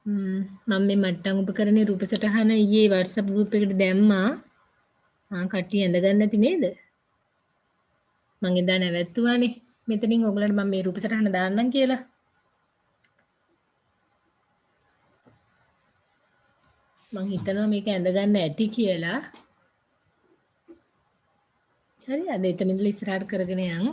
මම මේ මට්ටම් උපකරණේ රූප සටහන ඊයේ WhatsApp group එකට දැම්මා. කට්ටිය ඇඳගන්න නැති නේද? මං එදා නැවැත්තුවානේ. මෙතනින් ඔයගලන්ට මම මේ රූප සටහන දාන්නම් කියලා. මං හිතනවා මේක ඇඳගන්න ඇති කියලා. හරි අද එතන ඉඳලා ඉස්සරහට කරගෙන යන්න.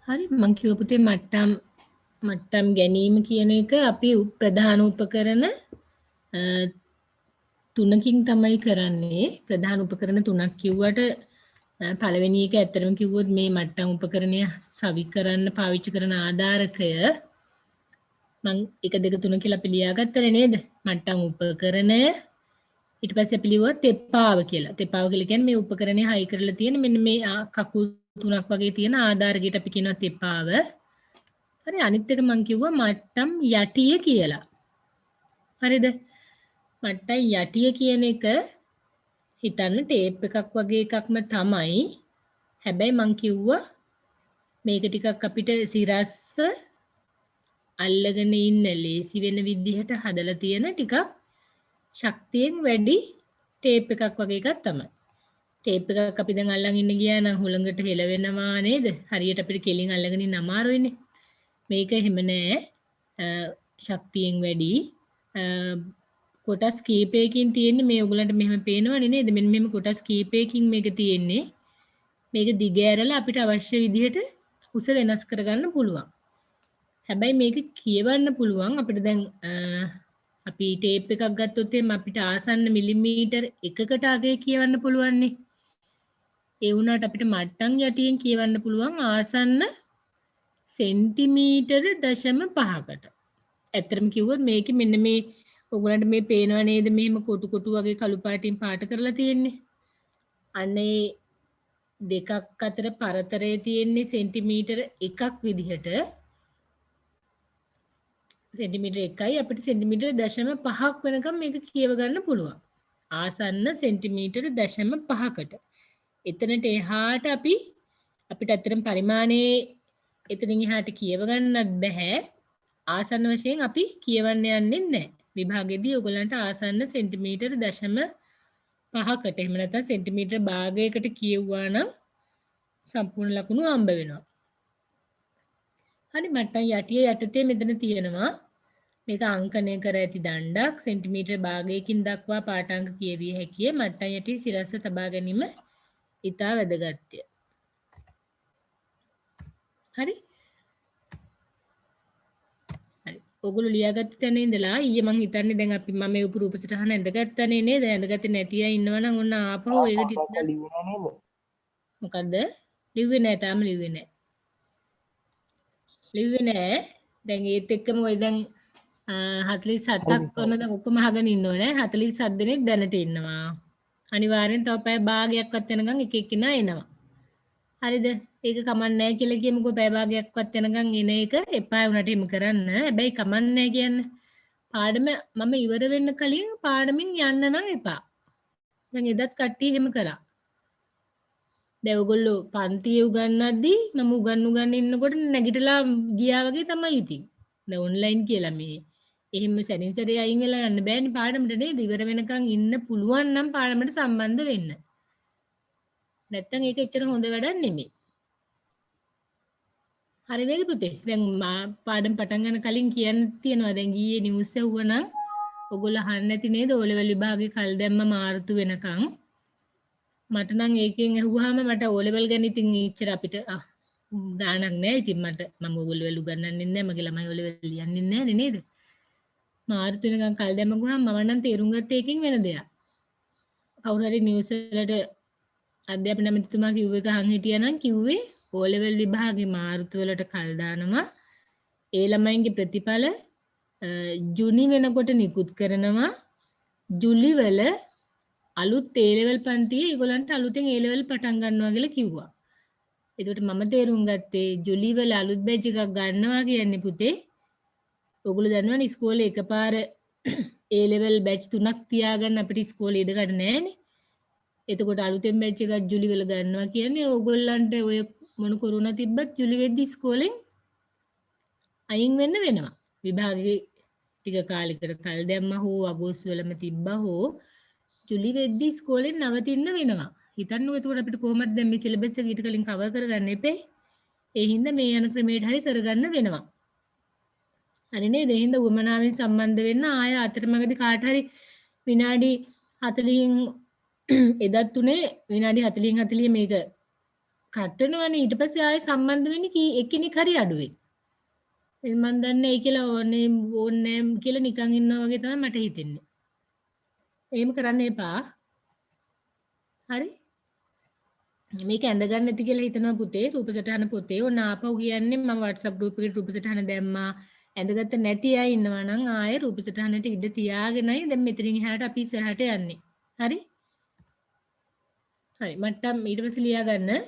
හරි මං කිව්ව පුතේ මට්ටම් ගැනීම කියන එක අපි ප්‍රධාන උපකරණ තුනකින් තමයි කරන්නේ. ප්‍රධාන උපකරණ තුනක් කිව්වට පළවෙනි එක ඇත්තටම කිව්වොත් මේ මට්ටම් උපකරණය සවි කරන්න පාවිච්චි කරන ආධාරකය මං 1 2 3 කියලා අපි ලියාගත්තනේ නේද? මට්ටම් උපකරණය ඊට පස්සේ අපි ලිව්වා තෙපාව කියලා. තෙපාව කියලා කියන්නේ මේ උපකරණය හයි කරලා තියෙන මෙන්න මේ කකුල් තුනක් වගේ තියෙන ආධාරකයට අපි කියනවා තෙපාව. හරි අනිත් එක මං කිව්වා මට්ටම් යටිය කියලා. හරිද? මට්ටම් යටිය කියන එක හිතන්න ටේප් එකක් වගේ එකක්ම තමයි. හැබැයි මං කිව්වා මේක ටිකක් අපිට සිරස්ව අල්ලගෙන ඉන්න ලේසි වෙන විදිහට හදලා තියෙන ටිකක් ශක්තියෙන් වැඩි ටේප් එකක් වගේ එකක් තමයි. ටේප් එකක් අපි දැන් අල්ලන් ඉන්න ගියා නම් හුළඟට හෙලවෙනවා නේද? හරියට අපිට කෙලින් අල්ලගෙන ඉන්න අමාරුයිනේ. මේක එහෙම නෑ. ශක්තියෙන් වැඩි කොටස් කීපයකින් තියෙන්නේ මේ ඔයගලන්ට මෙහෙම පේනවනේ නේද? මෙන්න මෙහෙම කොටස් කීපයකින් මේක තියෙන්නේ. මේක දිග ඇරලා අපිට අවශ්‍ය විදිහට උස වෙනස් කරගන්න පුළුවන්. හැබැයි මේක කියවන්න පුළුවන් අපිට දැන් අපි ටේප් එකක් ගත්තොත් එහෙනම් අපිට ආසන්න මිලිමීටර් 1කට අගය කියවන්න පුළුවන් නේ. ඒ වුණාට අපිට මට්ටම් යටියෙන් කියවන්න පුළුවන් ආසන්න සෙන්ටිමීටර 0.5කට. ඇත්තටම කිව්වොත් මේකේ මෙන්න මේ ඔයගලන්ට මේ පේනව නේද මෙහෙම කොටු කොටු වගේ කළු පාටින් පාට කරලා තියෙන්නේ. අනේ දෙකක් අතර පරතරය තියෙන්නේ සෙන්ටිමීටර 1ක් විදිහට. සෙන්ටිමීටර 1යි අපිට සෙන්ටිමීටර 0.5ක් වෙනකම් මේක කියව ගන්න පුළුවන්. ආසන්න සෙන්ටිමීටර 0.5කට. එතනට එහාට අපිට අතරම පරිමාණයේ එතනින් එහාට කියව ගන්නත් බෑ. ආසන්න වශයෙන් අපි කියවන්න යන්නේ නැහැ. විභාගෙදී ඔයගලන්ට ආසන්න සෙන්ටිමීටර 0.5කට එහෙම නැත්නම් සෙන්ටිමීටර භාගයකට කියවුවා නම් සම්පූර්ණ ලකුණු හම්බ වෙනවා. හරි මට්ටම් යටිය යටතේ මෙතන තියෙනවා මේක අංකණය කර ඇති දණ්ඩක් සෙන්ටිමීටර භාගයකින් දක්වා පාඨාංක කියවිය හැකිය. මට්ටම් යටිය සිරස්ස තබා ගැනීම ඉතා වැදගත්ය. හරි. හරි. ඔයගොල්ලෝ ලියාගත්ත තැන ඉඳලා ඊයේ මං හිතන්නේ දැන් අපි මම මේ උපරූප සටහන ඇඳගත්තනේ නේද? ඇඳගත්තේ නැති අය ඉන්නවනම් ඔන්න ආපහු ඒක ටික මොකද්ද? ලිව්වේ නැහැ තාම ලිව්වේ නැහැ. ලිව්වේ නැහැ. දැන් ඒත් එක්කම ඔය දැන් 47ක් වුණ දැන් ඔක්කොම අහගෙන ඉන්නව නේ 47 දෙනෙක් දැනට ඉන්නවා. අනිවාර්යෙන් තව පැය භාගයක්වත් වෙනකන් එක එක්කිනා එනවා. හරිද? ඒක කමන්නේ නැහැ කියලා කියමුකෝ පැය භාගයක්වත් වෙනකන් එන එක එපා වුණාට එහෙම කරන්න. හැබැයි කමන්නේ නැහැ කියන්නේ. පාඩම මම ඉවර වෙන්න කලින් පාඩමින් යන්න නම් එපා. දැන් එදත් කට්ටිය එහෙම කරා. දැන් ඔයගොල්ලෝ පන්තියේ උගන්වද්දී මම උගන්වන්න ඉන්නකොට නැගිටලා ගියා වගේ තමයි ඉතින්. දැන් ඔන්ලයින් කියලා මේ එහෙම සැරින් සැරේ අයින් වෙලා යන්න බෑනේ පාඩමට නේද? ඉවර වෙනකන් ඉන්න පුළුවන් නම් පාඩමට සම්බන්ධ වෙන්න. නැත්තම් ඒක එච්චර හොඳ වැඩක් නෙමෙයි. හරි නේද පුතේ? දැන් පාඩම් පටන් ගන්න කලින් කියන්න තියනවා. දැන් ගියේ නිවුස් ඇහුවනම් ඔයගොල්ලෝ අහන්න නැති නේද? ඕ ලෙවල් විභාගේ කල් දැම්ම මාර්තු වෙනකන්. මට නම් ඒකෙන් ඇහුවාම මට ඕ ලෙවල් ගැන ඉතින් ඉච්චර අපිට ගාණක් නෑ. ඉතින් මම ඔයගොල්ලෝ වල උගන්වන්නේ නෑ. මගේ ළමයි ඕ ලෙවල් ලියන්නේ නෑනේ නේද? මාර්තු වෙනකන් කල් දැම්ම ගුණාම මම නම් තේරුම් ගත්තේ ඒකෙන් වෙන දෙයක්. කවුරු හරි නිවුස් වලට අධ්‍යාපන ඇමතිතුමා කිව්ව එක අහන් හිටියා නම් කිව්වේ O level විභාගේ මාර්තු වලට කල් දානවා. ඒ ළමයින්ගේ ප්‍රතිඵල ජුනි වෙනකොට නිකුත් කරනවා. ජුලි වල අලුත් A level පන්තියේ ඒගොල්ලන්ට අලුතෙන් A level පටන් ගන්නවා කියලා කිව්වා. එතකොට මම තේරුම් ගත්තේ ජුලි වල අලුත් බැච් එකක් ගන්නවා කියන්නේ පුතේ ඔයගොල්ලෝ දන්නවනේ ඉස්කෝලේ එකපාර A level බැච් 3ක් තියාගන්න අපිට ඉස්කෝලේ ඉඩ ගන්න නැහැනේ. එතකොට අලුතෙන් බැච් එකක් ජුලි වල ගන්නවා කියන්නේ ඕගොල්ලන්ට ඔය මොන කොරෝනා තිබ්බත් ජුලි වෙද්දි ඉස්කෝලෙන් අයින් වෙන්න වෙනවා. විභාගේ ටික කාලෙකට කල් දැම්මා හෝ අගෝස්තු වලම තිබ්බා හෝ ජුලි වෙද්දි ඉස්කෝලෙන් නවතින්න වෙනවා. හිතන්නකෝ එතකොට අපිට කොහොමද දැන් මේ සිලබස් එක ඊට කලින් කවර් කරගන්න එපේ. ඒ හින්දා මේ යන ක්‍රමයට හරි කරගන්න වෙනවා. හරි නේද? ඒ හින්දා උවමනාවෙන් සම්බන්ධ වෙන්න ආය අතරමඟදී කාට හරි විනාඩි 40න් එදත් උනේ විනාඩි 40න් 40 මේක කට් වෙනවනේ ඊට පස්සේ ආයෙ සම්බන්ධ වෙන්නේ එක්කෙනෙක් හරි අඩුවේ. මම දන්නේ ඒ කියලා ඕනේ කියලා නිකන් ඉන්නවා වගේ තමයි මට හිතෙන්නේ. එහෙම කරන්න එපා. හරි? මේක ඇඳ ගන්න නැති කියලා හිතනවා පුතේ රූප සටහන පොතේ. ඔන්න ආපහු කියන්නේ මම WhatsApp group එකේ රූප සටහන දැම්මා. ඇඳගත්ත නැති අය ඉන්නවා නම් ආයෙ රූප සටහනට ඉඩ තියාගෙනයි දැන් මෙතනින් එහාට අපි ඉස්සරහට යන්නේ. හරි? හරි මට්ටම් ඊට පස්සේ ලියා ගන්න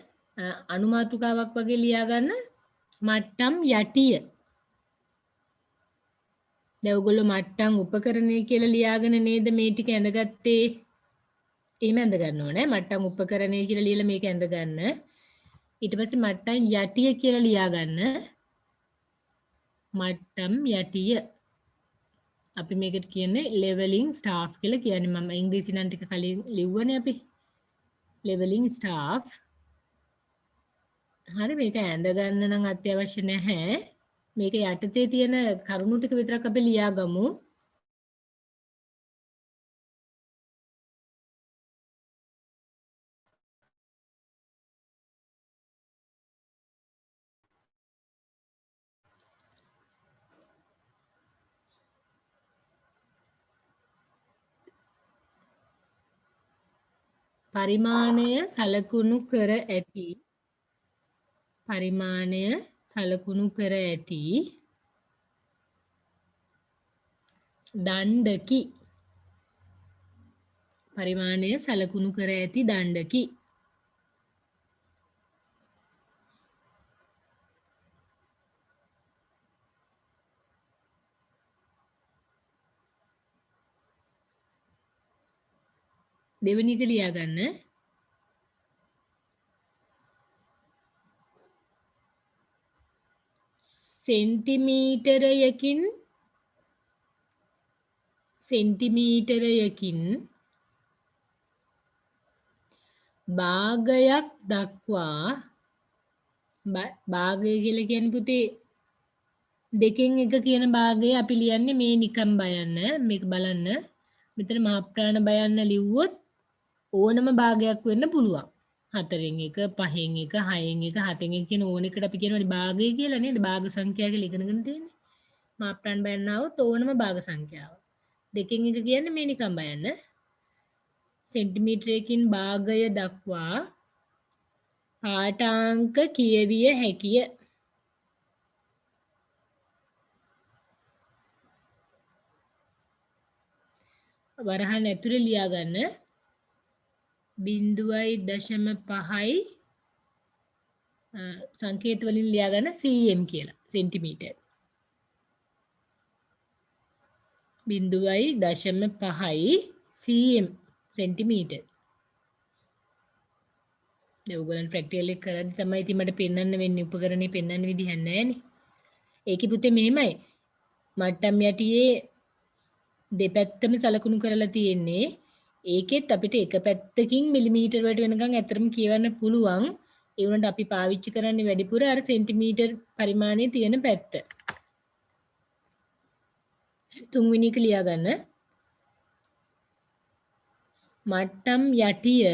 අනුමාතෘකාවක් වගේ ලියා ගන්න මට්ටම් යටිය. දැන් ඔයගොල්ලෝ මට්ටම් උපකරණය කියලා ලියාගෙන නේද මේ ටික ඇඳගත්තේ? එහෙම ඇඳ ගන්න ඕනේ. මට්ටම් උපකරණය කියලා ලියලා මේක ඇඳ ගන්න. ඊට පස්සේ මට්ටම් යටිය කියලා ලියා ගන්න. මට්ටම් යටිය. අපි මේකට කියන්නේ leveling staff කියලා කියන්නේ. මම ඉංග්‍රීසි නම් ටික කලින් ලිව්වනේ අපි. leveling staff. හරි මේක ඇඳ ගන්න නම් අත්‍යවශ්‍ය නැහැ. මේක යටතේ තියෙන කරුණු ටික විතරක් අපි ලියා ගමු. පරිමාණය සලකුණු කර ඇති දණ්ඩකි. පරිමාණය සලකුණු කර ඇති දණ්ඩකි. දෙවෙනි එක ලියා ගන්න. සෙන්ටිමීටරයකින් භාගයක් දක්වා භාගය කියලා කියන්නේ පුතේ දෙකෙන් එක කියන භාගය අපි ලියන්නේ මේ නිකම් බයන්න මේක බලන්න මෙතන මහා ප්‍රාණ බයන්න ලිව්වොත් ඕනම භාගයක් වෙන්න පුළුවන් 4න් 1 5න් 1 6න් 1 7න් 1 කියන ඕන එකට අපි කියනවානේ භාගය කියලා නේද භාග සංඛ්‍යා කියලා ඉගෙනගෙන තියෙන්නේ මහා ප්‍රාණ බයන්න આવොත් ඕනම භාග සංඛ්‍යාව දෙකෙන් එක කියන්නේ මේ නිකම් බයන්න සෙන්ටිමීටරයකින් භාගය දක්වා පාඨාංක කියවිය හැකිය. වරහන් ඇතුලේ ලියා ගන්න 0.5යි සංකේත වලින් ලියා ගන්න cm කියලා සෙන්ටිමීටර් 0.5යි cm සෙන්ටිමීටර් දැන් ඔයගොල්ලන් ප්‍රැක්ටිකල් එක කරද්දි තමයි ඉතින් මට පෙන්වන්න වෙන්නේ උපකරණේ පෙන්වන්න විදිහක් නැහැනේ. ඒකේ පුතේ මෙහෙමයි. මට්ටම් යටියේ දෙපැත්තම සලකුණු කරලා තියෙන්නේ. ඒකෙත් අපිට එක පැත්තකින් මිලිමීටර වලට වෙනකන් ඇත්තටම කියවන්න පුළුවන්. ඒ වුණාට අපි පාවිච්චි කරන්නේ වැඩිපුර අර සෙන්ටිමීටර් පරිමාණයේ තියෙන පැත්ත. තුන්වෙනි එක ලියා ගන්න. මට්ටම් යටිය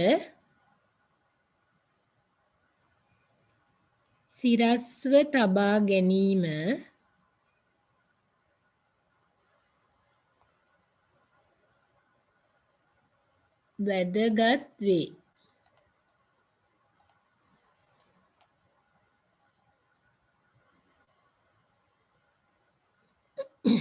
සිරස්ව තබා ගැනීම වැදගත් වේ. හරි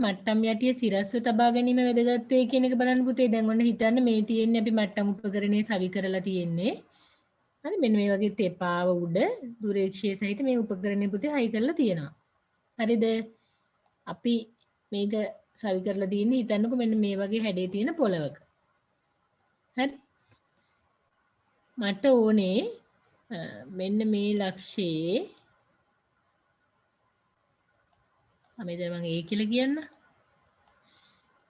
මට්ටම් යටිය සිරස්ව තබා ගැනීම වැදගත් වේ කියන එක බලන්න පුතේ. දැන් ඔන්න හිතන්න මේ තියෙන්නේ අපි මට්ටම් උපකරණයේ සවි කරලා තියෙන්නේ. හරි මෙන්න මේ වගේ තෙපාව උඩ දුරේක්ෂය සහිත මේ උපකරණය පුතේ හයි කරලා තියෙනවා. හරිද? අපි මේක සවි කරලා තියෙන්නේ හිතන්නකෝ මෙන්න මේ වගේ හැඩේ තියෙන පොළවක. හරි? මට ඕනේ මෙන්න මේ ලක්ෂයේ අපි දැන් මම A කියලා කියන්න.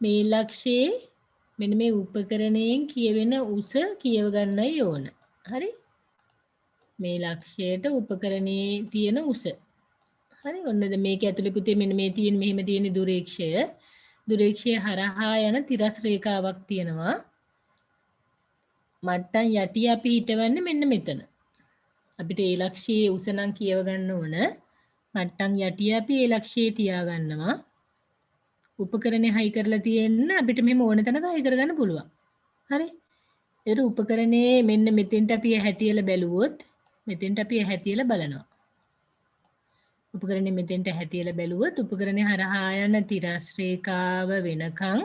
මේ ලක්ෂයේ මෙන්න මේ උපකරණයෙන් කියවෙන උස කියව ගන්නයි ඕන. හරි? මේ ලක්ෂයට උපකරණයේ තියෙන උස. හරි? ඔන්න දැන් මේක ඇතුලේ පුතේ මෙන්න මේ තියෙන මෙහෙම තියෙන දුරේක්ෂය. දුරේක්ෂය හරහා යන තිරස් රේඛාවක් තියෙනවා. මට්ටම් යටිය අපි හිටවන්නේ මෙන්න මෙතන. අපිට ඒ ලක්ෂයේ උස නම් කියව ගන්න ඕන. මට්ටම් යටිය අපි ඒ ලක්ෂයේ තියා ගන්නවා. උපකරණේ හයි කරලා තියෙන්න අපිට මෙහෙම ඕන තැනක හයි කරගන්න පුළුවන්. හරි? ඒක උපකරණේ මෙන්න මෙතෙන්ට අපි හැටියලා බැලුවොත් මෙතෙන්ට අපි හැටියලා බලනවා. උපකරණේ මෙතෙන්ට හැටියලා බැලුවොත් උපකරණේ හරහා යන තිරස් රේඛාව වෙනකන්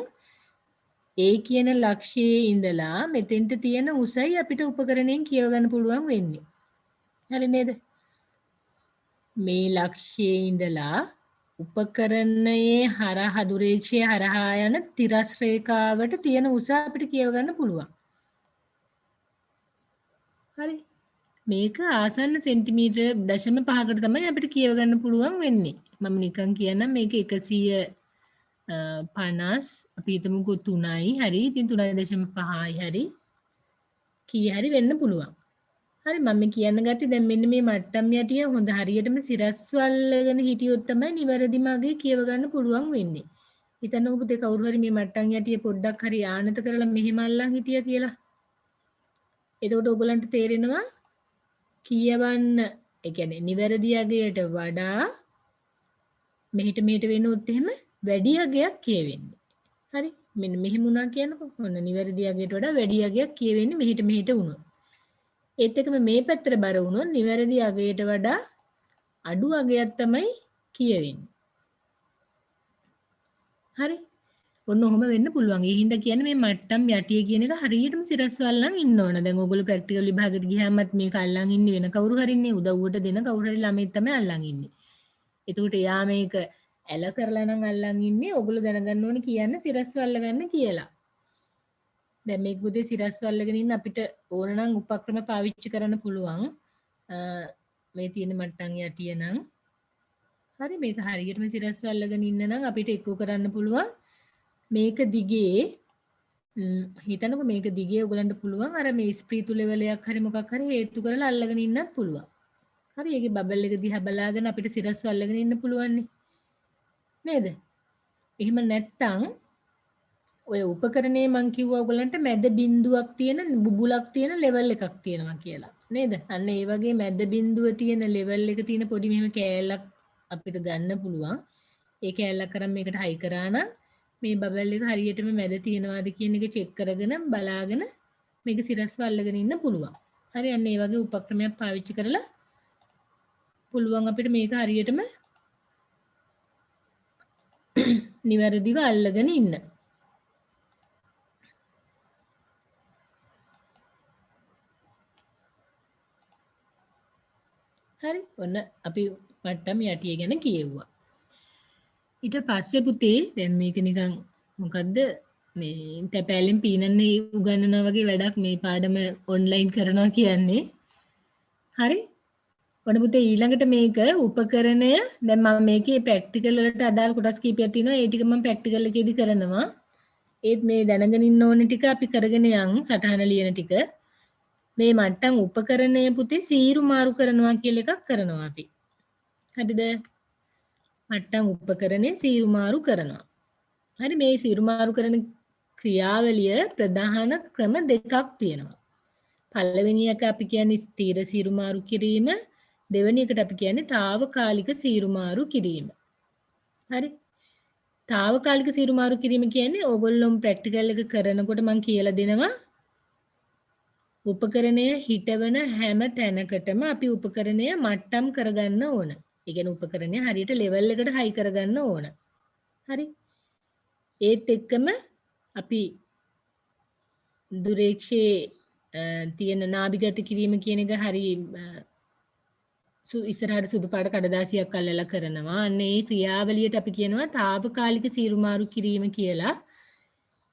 ඒ කියන ලක්ෂයේ ඉඳලා මෙතෙන්ට තියෙන උසයි අපිට උපකරණයෙන් කියව ගන්න පුළුවන් වෙන්නේ. හරි නේද? මේ ලක්ෂයේ ඉඳලා උපකරණයේ හරහා දුරේක්ෂයේ හරහා යන තිරස් රේඛාවට තියෙන උස අපිට කියව ගන්න පුළුවන්. හරි. මේක ආසන්න සෙන්ටිමීටර් 0.5කට තමයි අපිට කියව ගන්න පුළුවන් වෙන්නේ. මම නිකන් කියන්නම් මේක 150 අපි හිතමුකෝ 3යි. හරි. ඉතින් 3.5යි හරි. කී හරි වෙන්න පුළුවන්. හරි මම කියන්න ගත්තේ දැන් මෙන්න මේ මට්ටම් යටිය හොඳ හරියටම සිරස් වල්ලගෙන හිටියොත් තමයි නිවැරදිම අගේ කියව ගන්න පුළුවන් වෙන්නේ. හිතන්නකෝ පුතේ කවුරු හරි මේ මට්ටම් යටිය පොඩ්ඩක් හරි ආනත කරලා මෙහෙම අල්ලන් හිටියා කියලා. එතකොට ඔයගලන්ට තේරෙනවා කියවන්න ඒ කියන්නේ නිවැරදි අගයට වඩා මෙහිට වෙනොත් එහෙම වැඩි අගයක් කියවෙන්නේ. හරි මෙන්න මෙහෙම වුණා කියනකො ඔන්න නිවැරදි අගයට වඩා වැඩි අගයක් කියවෙන්නේ මෙහිට වුණොත්. ඒත් එකම මේ පැත්තට බර වුණොත් නිවැරදි අගයට වඩා අඩු අගයක් තමයි කියවෙන්නේ. හරි. ඔන්න ඔහොම වෙන්න පුළුවන්. ඒ හින්දා කියන්නේ මේ මට්ටම් යටිය කියන එක හරියටම සිරස් වල්ලන් ඉන්න ඕන. දැන් ඔයගොල්ලෝ ප්‍රැක්ටිකල් විභාගෙට ගියාමත් මේක අල්ලන් ඉන්නේ වෙන කවුරු හරි ඉන්නේ උදව්වට දෙන කවුරු හරි ළමෙක් තමයි අල්ලන් ඉන්නේ. එතකොට එයා මේක ඇල කරලා නම් අල්ලන් ඉන්නේ. ඔයගොල්ලෝ දැනගන්න ඕනේ කියන්නේ සිරස් වල්ල ගන්න කියලා. දැන් මේක පුතේ සිරස් වල්ලගෙන ඉන්න අපිට ඕන නම් උපක්‍රම පාවිච්චි කරන්න පුළුවන්. මේ තියෙන මට්ටම් යටිය නම් හරි මේක හරියටම සිරස් වල්ලගෙන ඉන්න නම් අපිට එක්කෝ කරන්න පුළුවන්. මේක දිගේ හිතනකො මේක දිගේ ඔයගලන්ට පුළුවන් අර මේ ස්ප්‍රීතු ලෙවලයක් හරි මොකක් හරි හේතු කරලා අල්ලගෙන ඉන්නත් පුළුවන්. හරි ඒකේ බබල් එක දිහා බලාගෙන අපිට සිරස් වල්ලගෙන ඉන්න පුළුවන් නේද? එහෙම නැත්තම් ඔය උපකරණේ මං කිව්වා ඔයගලන්ට මැද බිඳුවක් තියෙන බුබුලක් තියෙන ලෙවල් එකක් තියෙනවා කියලා. නේද? අන්න ඒ වගේ මැද බිඳුව තියෙන ලෙවල් එක තියෙන පොඩි මෙහෙම කෑල්ලක් අපිට ගන්න පුළුවන්. ඒ කෑල්ලක් කරන් මේකට හයි කරා නම් මේ බබල් එක හරියටම මැද තියෙනවාද කියන එක චෙක් කරගෙන බලාගෙන මේක සිරස්ව අල්ලගෙන ඉන්න පුළුවන්. හරි අන්න ඒ වගේ උපක්‍රමයක් පාවිච්චි කරලා පුළුවන් අපිට මේක හරියටම නිවැරදිව අල්ලගෙන ඉන්න. හරි ඔන්න අපි මට්ටම් යටිය ගැන කියෙව්වා. ඊට පස්සේ පුතේ දැන් මේක නිකන් මොකද්ද මේ තැපෑලෙන් පීනන්නේ උගන්වනවා වගේ වැඩක් මේ පාඩම ඔන්ලයින් කරනවා කියන්නේ. හරි. ඔන්න පුතේ ඊළඟට මේක උපකරණය දැන් මම මේකේ ප්‍රැක්ටිකල් වලට අදාළ කොටස් කීපයක් තියෙනවා. ඒ ටික මම ප්‍රැක්ටිකල් එකේදී කරනවා. ඒත් මේ දැනගෙන ඉන්න ඕනේ ටික අපි කරගෙන යන් සටහන ලියන ටික. මේ මට්ටම් උපකරණය පුතේ සීරු මාරු කරනවා කියලා එකක් කරනවා අපි. හරිද? මට්ටම් උපකරණේ සීරු මාරු කරනවා. හරි මේ සීරු මාරු කරන ක්‍රියාවලිය ප්‍රධාන ක්‍රම දෙකක් තියෙනවා. පළවෙනි එක අපි කියන්නේ ස්ථිර සීරු මාරු කිරීම, දෙවෙනි එකට අපි කියන්නේ తాවකාලික සීරු මාරු කිරීම. හරි. తాවකාලික සීරු මාරු කිරීම කියන්නේ ඕගොල්ලෝ ප්‍රැක්ටිකල් එක කරනකොට මම කියලා දෙනවා උපකරණය හිටවන හැම තැනකටම අපි උපකරණය මට්ටම් කරගන්න ඕන. ඒ කියන්නේ උපකරණය හරියට ලෙවල් එකට හයි කරගන්න ඕන. හරි. ඒත් එක්කම අපි දුරේක්ෂයේ තියෙන නාභිගත කිරීම කියන එක හරි ඉස්සරහට සුදු පාට කඩදාසියක් අල්ලලා කරනවා. අන්න ඒ ක්‍රියාවලියට අපි කියනවා తాවකාලික සීරුමාරු කිරීම කියලා.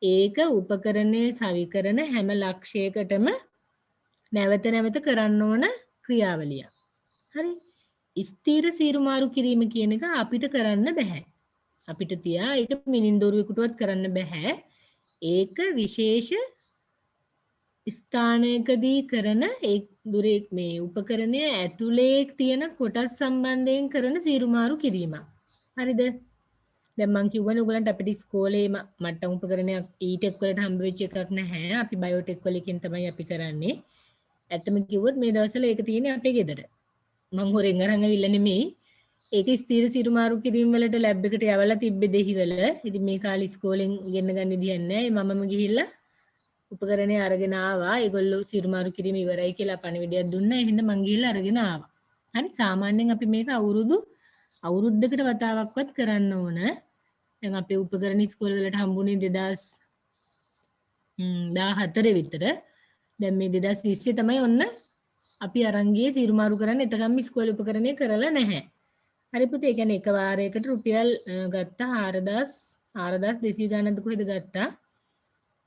ඒක උපකරණයේ සවිකරන හැම ලක්ෂයකටම නැවත නැවත කරන්න ඕන ක්‍රියාවලියක්. හරි. ස්ථීර සීරුමාරු කිරීම කියන එක අපිට කරන්න බෑ. අපිට තියා ඒක මිනින්දොරුවෙකුටවත් කරන්න බෑ. ඒක විශේෂ ස්ථානයකදී කරන ඒ දුරේ මේ උපකරණය ඇතුලේ තියෙන කොටස් සම්බන්ධයෙන් කරන සීරුමාරු කිරීමක්. හරිද? දැන් මම කිව්වනේ ඔයගලන්ට අපිට ඉස්කෝලේ මට්ටම් උපකරණයක් ඊටෙක් වලට හම්බ වෙච්ච එකක් නැහැ. අපි බයෝටෙක් වලකින් තමයි අපි කරන්නේ. ඇත්තම කිව්වොත් මේ දවස්වල ඒක තියෙන්නේ අපේ ගෙදර. මම හොරෙන් අරන් අවිල්ල නෙමෙයි. ඒක ස්ථීර සීරුමාරු කිරීම වලට ලැබ් එකට යවලා තිබ්බේ දෙහිවල. ඉතින් මේ කාලේ ඉස්කෝලෙන් ඉගෙන ගන්න විදියක් නැහැ. මමම ගිහිල්ලා උපකරණය අරගෙන ආවා. ඒගොල්ලෝ සිරුමාරු කිරීම ඉවරයි කියලා පණිවිඩයක් දුන්නා. එහෙනම් මං ගිහිල්ලා අරගෙන ආවා. හරි සාමාන්‍යයෙන් අපි මේක අවුරුද්දකට වතාවක්වත් කරන්න ඕන. දැන් අපේ උපකරණ ඉස්කෝලේ වලට හම්බුනේ 2014 විතර. දැන් මේ 2020 තමයි ඔන්න අපි අරන් ගියේ සිරුමාරු කරන්න. එතකම් ඉස්කෝලේ උපකරණය කරලා නැහැ. හරි පුතේ. ඒ කියන්නේ එක වාරයකට රුපියල් ගත්තා 4200 ගානක්ද කොහෙද ගත්තා.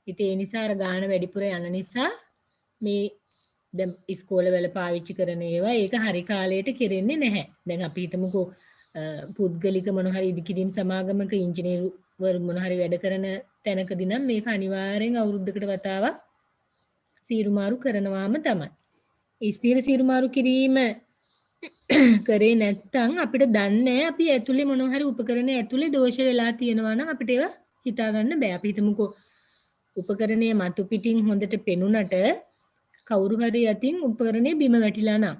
ඉතින් ඒ නිසා අර ගාන වැඩිපුර යන නිසා මේ දැන් ඉස්කෝලවල පාවිච්චි කරන ඒවා ඒක හරි කාලයට කෙරෙන්නේ නැහැ. දැන් අපි හිතමුකෝ පුද්ගලික මොන හරි ඉදිකිරීම් සමාගමක ඉංජිනේරුවරු මොන හරි වැඩ කරන තැනකදී නම් මේක අනිවාර්යෙන් අවුරුද්දකට වතාවක් සීරුමාරු කරනවාම තමයි. ස්ථීර සීරුමාරු කිරීම කරේ නැත්නම් අපිට දන්නේ අපි ඇතුලේ මොන හරි උපකරණ ඇතුලේ දෝෂ වෙලා තියෙනවා නම් අපිට ඒවා හිතා ගන්න බෑ. අපි හිතමුකෝ උපකරණය මතු පිටින් හොඳට පෙනුනට කවුරු හරි අතින් උපකරණය බිම වැටිලා නම්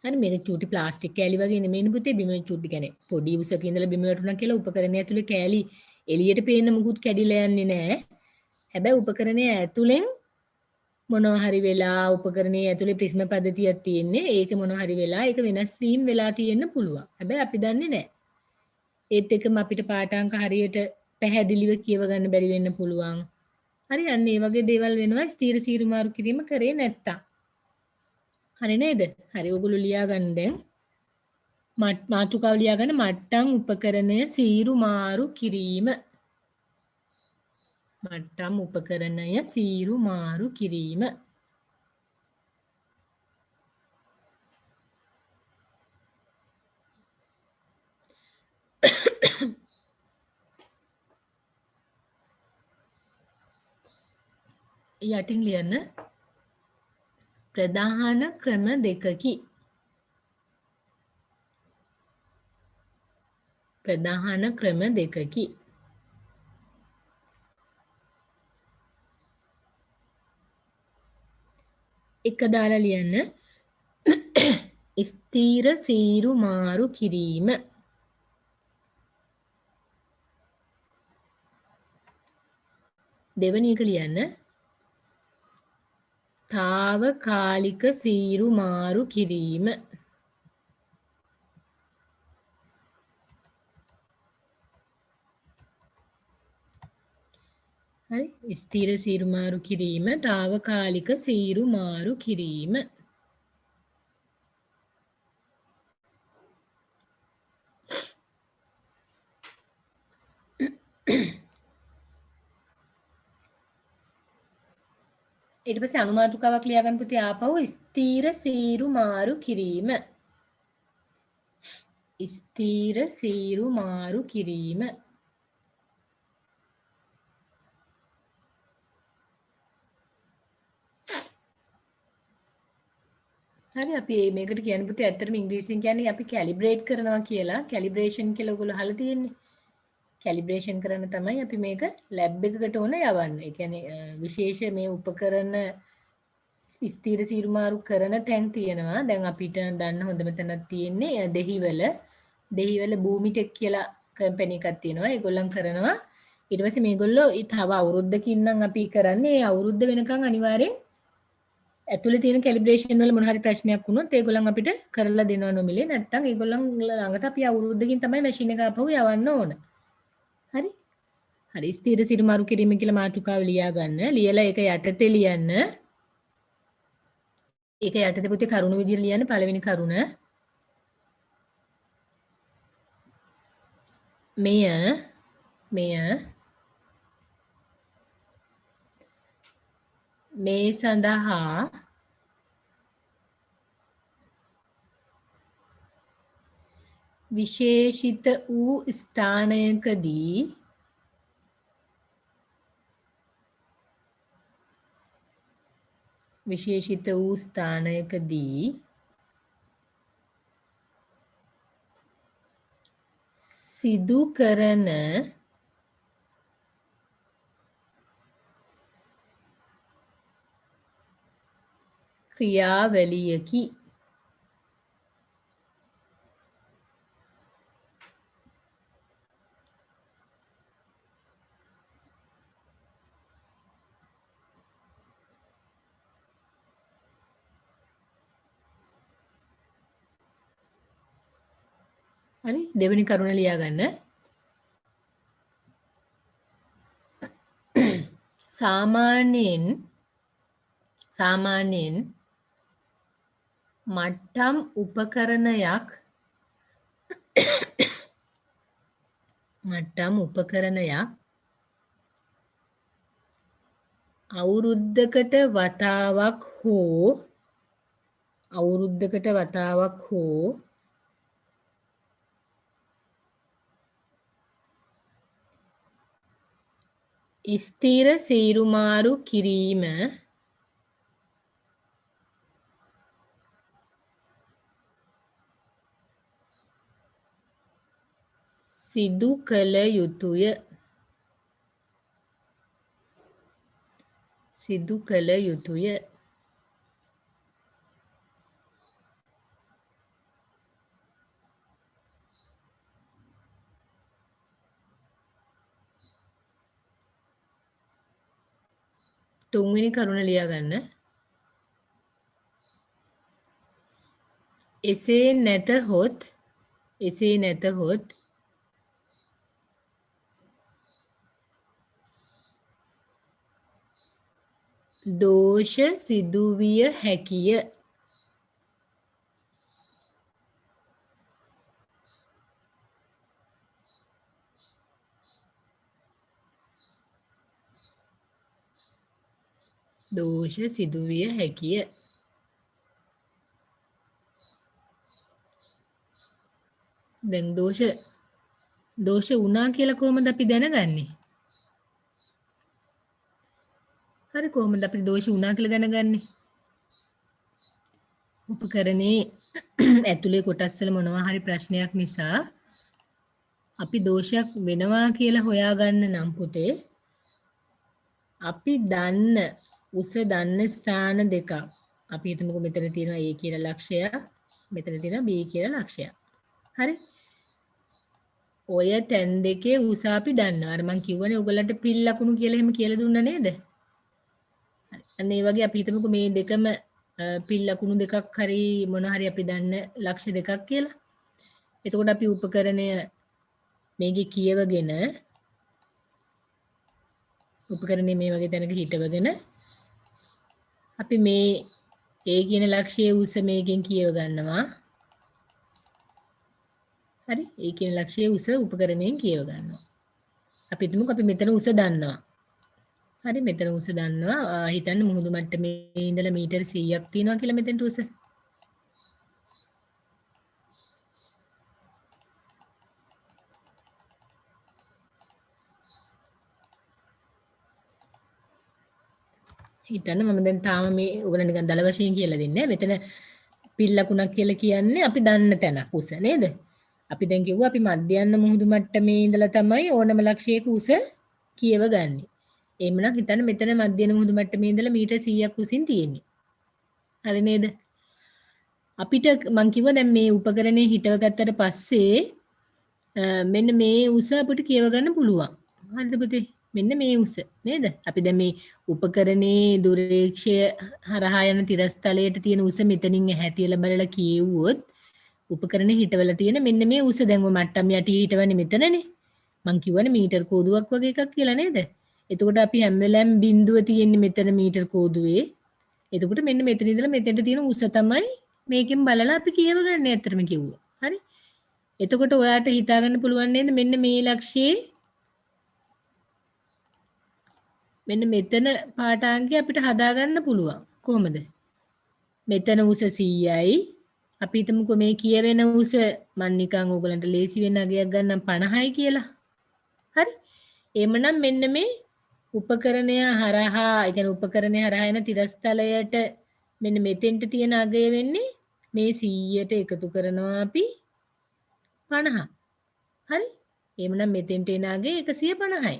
හරි මේක චූටි ප්ලාස්ටික් කෑලි වගේ නෙමෙයිනේ පුතේ බිම චූටි කියන්නේ පොඩි උසක ඉඳලා බිම වැටුණා කියලා උපකරණය ඇතුලේ කෑලි එළියට පේන්න මුකුත් කැඩිලා යන්නේ නැහැ. හැබැයි උපකරණය ඇතුලෙන් මොනවා හරි වෙලා උපකරණයේ ඇතුලේ ප්‍රිස්ම පද්ධතියක් තියෙන්නේ. ඒක මොනවා හරි වෙලා ඒක වෙනස් වීම වෙලා තියෙන්න පුළුවන්. හැබැයි අපි දන්නේ නැහැ. ඒත් එක්කම අපිට පාඨාංක හරියට පැහැදිලිව කියව ගන්න බැරි වෙන්න පුළුවන්. හරි අන්න ඒ වගේ දේවල් වෙනවා ස්ථීර සීරුමාරු කිරීම කරේ නැත්තම්. හරි නේද? හරි ඔයගොල්ලෝ ලියා ගන්න දැන්. මාතෘකාව ලියා ගන්න මට්ටම් උපකරණය සීරුමාරු කිරීම. මට්ටම් උපකරණය සීරුමාරු කිරීම. යටින් ලියන්න ප්‍රධාන ක්‍රම දෙකකි. ප්‍රධාන ක්‍රම දෙකකි. එක දාලා ලියන්න ස්ථීර සීරුමාරු කිරීම. දෙවෙනි එක ලියන්න తాවකාලික සීරුමාරු කිරීම. හරි ස්ථීර සීරුමාරු කිරීම తాවකාලික සීරුමාරු කිරීම. ඊට පස්සේ අනුමාතෘකාවක් ලියා ගන්න පුතේ ආපහු ස්ථීර සීරුමාරු කිරීම. ස්ථීර සීරුමාරු කිරීම. හරි අපි මේකට කියන්නේ පුතේ ඇත්තටම ඉංග්‍රීසියෙන් කියන්නේ අපි කැලිබ්‍රේට් කරනවා කියලා. කැලිබ්‍රේෂන් කියලා ඔයගොල්ලෝ අහලා තියෙන්නේ. කැලිබ්‍රේෂන් කරන තමයි අපි මේක ලැබ් එකකට ඕන යවන්න. ඒ කියන්නේ විශේෂ මේ උපකරණ ස්ථීර සීරුමාරු කරන තැන් තියෙනවා. දැන් අපිට දන්න හොඳම තැනක් තියෙන්නේ දෙහිවල. දෙහිවල භූමිටෙක් කියලා කම්පැනි එකක් තියෙනවා. ඒගොල්ලන් කරනවා. ඊට පස්සේ මේගොල්ලෝ තව අවුරුද්දකින් නම් අපි කරන්නේ ඒ අවුරුද්ද වෙනකන් අනිවාර්යෙන් ඇතුලේ තියෙන කැලිබ්‍රේෂන් වල මොන හරි ප්‍රශ්නයක් වුණොත් ඒගොල්ලන් අපිට කරලා දෙනවා නොමිලේ. නැත්තම් ඒගොල්ලන් ළඟට අපි අවුරුද්දකින් තමයි මැෂින් එක ආපහු යවන්න ඕන. හරි? හරි ස්ථිර සිරු මරු කිරීම කියලා මාතෘකාව ලියා ගන්න. ලියලා ඒක යටතේ ලියන්න. ඒක යටතේ පුතේ කරුණු විදිහට ලියන්න පළවෙනි කරුණ. මෙය මේ සඳහා විශේෂිත වූ ස්ථානයකදී සිදු කරන ක්‍රියාවලියකි. හරි දෙවෙනි කරුණ ලියා ගන්න. සාමාන්‍යයෙන් මට්ටම් උපකරණයක් අවුරුද්දකට වතාවක් හෝ ස්ථිර සීරුමාරු කිරීම සිදු කළ යුතුය. තුන්වෙනි කරුණ ලියා ගන්න. එසේ නැතහොත් දෝෂ සිදුවිය හැකිය. දැන් දෝෂ වුණා කියලා කොහොමද අපි දැනගන්නේ? හරි කොහොමද අපි දෝෂ වුණා කියලා දැනගන්නේ? උපකරණේ ඇතුලේ කොටස් වල මොනවා හරි ප්‍රශ්නයක් නිසා අපි දෝෂයක් වෙනවා කියලා හොයාගන්න නම් පුතේ අපි දන්න ස්ථාන දෙකක් අපි හිතමුකෝ මෙතන තියෙනවා A කියලා ලක්ෂයක් මෙතන තියෙනවා B කියලා ලක්ෂයක්. හරි? ඔය තැන් දෙකේ උස අපි දන්නවා. අර මං කිව්වනේ ඔයගලන්ට පිල් ලකුණු කියලා එහෙම කියලා දුන්නා නේද? හරි. අන්න ඒ වගේ අපි හිතමුකෝ මේ දෙකම පිල් ලකුණු දෙකක් හරි මොන හරි අපි දන්න ලක්ෂ දෙකක් කියලා. එතකොට අපි උපකරණය මේකේ කියවගෙන උපකරණේ මේ වගේ තැනක හිටවගෙන අපි මේ A කියන ලක්ෂයේ උස මේකෙන් කියව ගන්නවා. හරි? A කියන ලක්ෂයේ උස උපකරණයෙන් කියව ගන්නවා. අපි හිතමුකෝ අපි මෙතන උස දන්නවා. හරි මෙතන උස දන්නවා. හිතන්න මුහුදු මට්ටමේ ඉඳලා මීටර 100ක් තියෙනවා කියලා මෙතනට උස. හිතන්න මම දැන් තාම මේ ඔයගලන්ට නිකන් දල වශයෙන් කියලා දෙන්නේ. මෙතන පිල් ලකුණක් කියලා කියන්නේ අපි දන්න තැනක් උස නේද? අපි දැන් කිව්වා අපි මධ්‍යස්ථ මුහුදු මට්ටමේ ඉඳලා තමයි ඕනම ලක්ෂයක උස කියව ගන්නෙ. එහෙමනම් හිතන්න මෙතන මධ්‍යස්ථ මුහුදු මට්ටමේ ඉඳලා මීටර 100ක් උසින් තියෙන්නේ. හරි නේද? අපිට මං කිව්වා දැන් මේ උපකරණේ හිටව ගත්තට පස්සේ මෙන්න මේ උස අපිට කියව ගන්න පුළුවන්. හරිද පුතේ? මෙන්න මේ උස නේද? අපි දැන් මේ උපකරණේ දුරේක්ෂය හරහා යන තිරස්තලයට තියෙන උස මෙතනින් එහා තියලා බලලා කියෙව්වොත් උපකරණේ හිටවලා තියෙන මෙන්න මේ උස දැන් ඔය මට්ටම් යටි හිටවන්නේ මෙතනනේ. මං කියවනේ මීටර් කෝදුවක් වගේ එකක් කියලා නේද? එතකොට අපි හැම වෙලාවෙම බිඳුව තියෙන්නේ මෙතන මීටර් කෝදුවේ. එතකොට මෙන්න මෙතන ඉඳලා මෙතෙන්ට තියෙන උස තමයි මේකෙන් බලලා අපි කියව ගන්න ඇත්තටම කිව්වා. හරි? එතකොට ඔයාට හිතා ගන්න පුළුවන් නේද මෙන්න මේ ලක්ෂයේ මෙන්න මෙතන පාඨාංකය අපිට හදාගන්න පුළුවන්. කොහොමද? මෙතන උස 100යි. අපි හිතමුකෝ මේ කියවෙන උස මම නිකන් ඕගලන්ට ලේසි වෙන අගයක් ගන්නම් 50යි කියලා. හරි? එහෙමනම් මෙන්න මේ උපකරණය හරහා, ඒ කියන්නේ උපකරණය හරහා යන තිරස්තලයට මෙන්න මෙතෙන්ට තියෙන අගය වෙන්නේ මේ 100ට එකතු කරනවා අපි 50. හරි? එහෙමනම් මෙතෙන්ට එන අගය 150යි.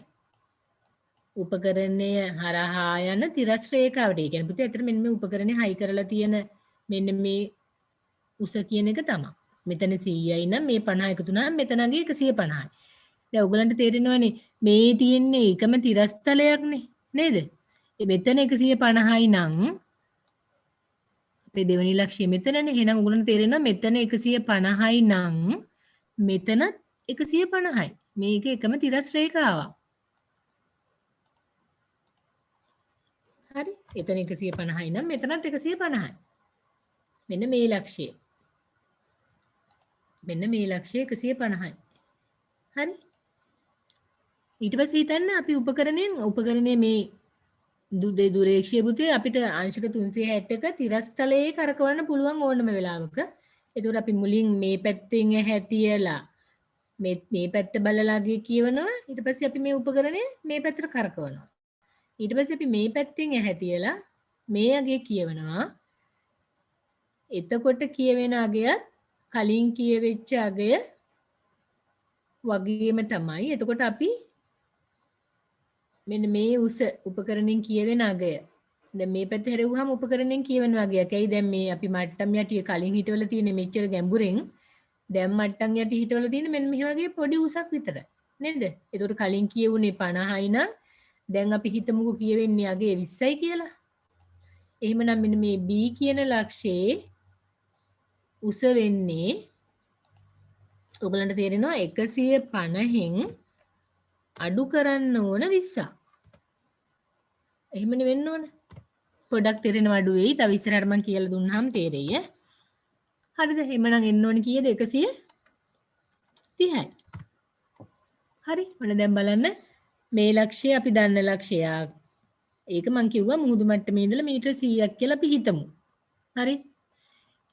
උපකරණය හරහා යන තිරස් රේඛාවට. ඒ කියන්නේ පුතේ ඇත්තට මෙන්න මේ උපකරණය හයි කරලා තියෙන මෙන්න මේ උස කියන එක තමයි. මෙතන 100යි නම් මේ 50 එකතු වුණාම මෙතන අගේ 150යි. දැන් ඔයගලන්ට තේරෙනවනේ මේ තියෙන්නේ එකම තිරස්තලයක්නේ නේද? මෙතන 150යි නම් අපේ දෙවෙනි ලක්ෂ්‍යය මෙතනනේ. එහෙනම් ඔයගලන්ට තේරෙනවා මෙතන 150යි නම් මෙතන 150යි. මේක එකම තිරස් රේඛාවක්. හරි? එතන 150යි නම් මෙතනත් 150යි. මෙන්න මේ ලක්ෂ්‍යය. මෙන්න මේ ලක්ෂ්‍යය 150යි. හරි? ඊට පස්සේ හිතන්න අපි උපකරණයේ මේ දුරේක්ෂය පුතේ අපිට අංශක 360ක තිරස්තලයේ කරකවන්න පුළුවන් ඕනම වෙලාවක. ඒකෝර අපි මුලින් මේ පැත්තෙන් හැටියලා මේ පැත්ත බලලා ගිය කියවනවා. ඊට පස්සේ අපි මේ උපකරණය මේ පැත්තට කරකවනවා. ඊට පස්සේ අපි මේ පැත්තෙන් හැටියලා මේ අගය කියවනවා. එතකොට කියවෙන අගයත් කලින් කියවෙච්ච අගය වගේම තමයි. එතකොට අපි මෙන්න මේ උස උපකරණයෙන් කියවෙන අගය. දැන් මේ පැත්ත හැරෙව්වහම උපකරණයෙන් කියවෙන අගයක්. ඇයි දැන් මේ අපි මට්ටම් යටිය කලින් හිටවල තියෙන මෙච්චර ගැඹුරෙන් දැන් මට්ටම් යටි හිටවල තියෙන මෙන්න මේ වගේ පොඩි උසක් විතරයි. නේද? ඒකට කලින් කියවුනේ 50යි නම් දැන් අපි හිතමුකෝ කියවෙන්නේ අගය 20යි කියලා. එහෙමනම් මෙන්න මේ B කියන ලක්ෂයේ උස වෙන්නේ ඔයගලන්ට තේරෙනවා 150න් අඩු කරන්න ඕන 20ක්. එහෙමනේ වෙන්න ඕන. පොඩක් තේරෙනව අඩු වෙයි. තව ඉස්සරහට මම කියලා දුන්නාම තේරෙයි ඈ. හරිද? එහෙමනම් එන්න ඕනේ කීයද? 130යි. හරි. ඔන්න දැන් බලන්න මේ ලක්ෂ්‍යය අපි දන්න ලක්ෂයක්. ඒක මම කිව්වා මුහුදු මට්ටමේ ඉඳලා මීටර 100ක් කියලා අපි හිතමු. හරි?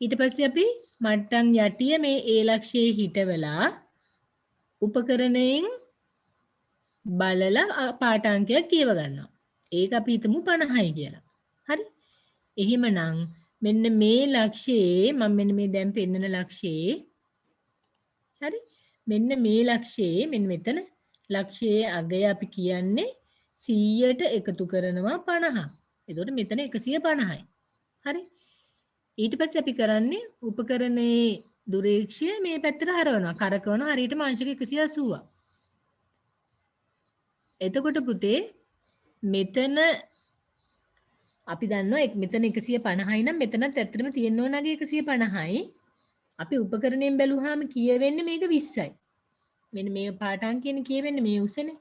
ඊට පස්සේ අපි මට්ටම් යටිය මේ A ලක්ෂයේ හිටවලා උපකරණයෙන් බලලා පාඨාංකයක් කියව ගන්නවා. ඒක අපි හිතමු 50යි කියලා. හරි? එහෙමනම් මෙන්න මේ ලක්ෂයේ මම මෙන්න මේ දැන් පෙන්නන ලක්ෂයේ හරි? මෙන්න මේ ලක්ෂයේ මෙන්න මෙතන ලක්ෂයේ අගය අපි කියන්නේ 100ට එකතු කරනවා 50. එතකොට මෙතන 150යි. හරි? ඊට පස්සේ අපි කරන්නේ උපකරණයේ දුරේක්ෂය මේ පැත්තට හරවනවා. කරකවනවා හරියටම අංශක 180ක්. එතකොට පුතේ මෙතන අපි දන්නවා මෙතන 150යි නම් මෙතනත් ඇත්තටම තියෙන්න ඕන අගේ 150යි. අපි උපකරණයෙන් බැලුවාම කියවෙන්නේ මේක 20යි. මෙන්න මේ පාඨාංකයෙන් කියවෙන්නේ මේ උසනේ.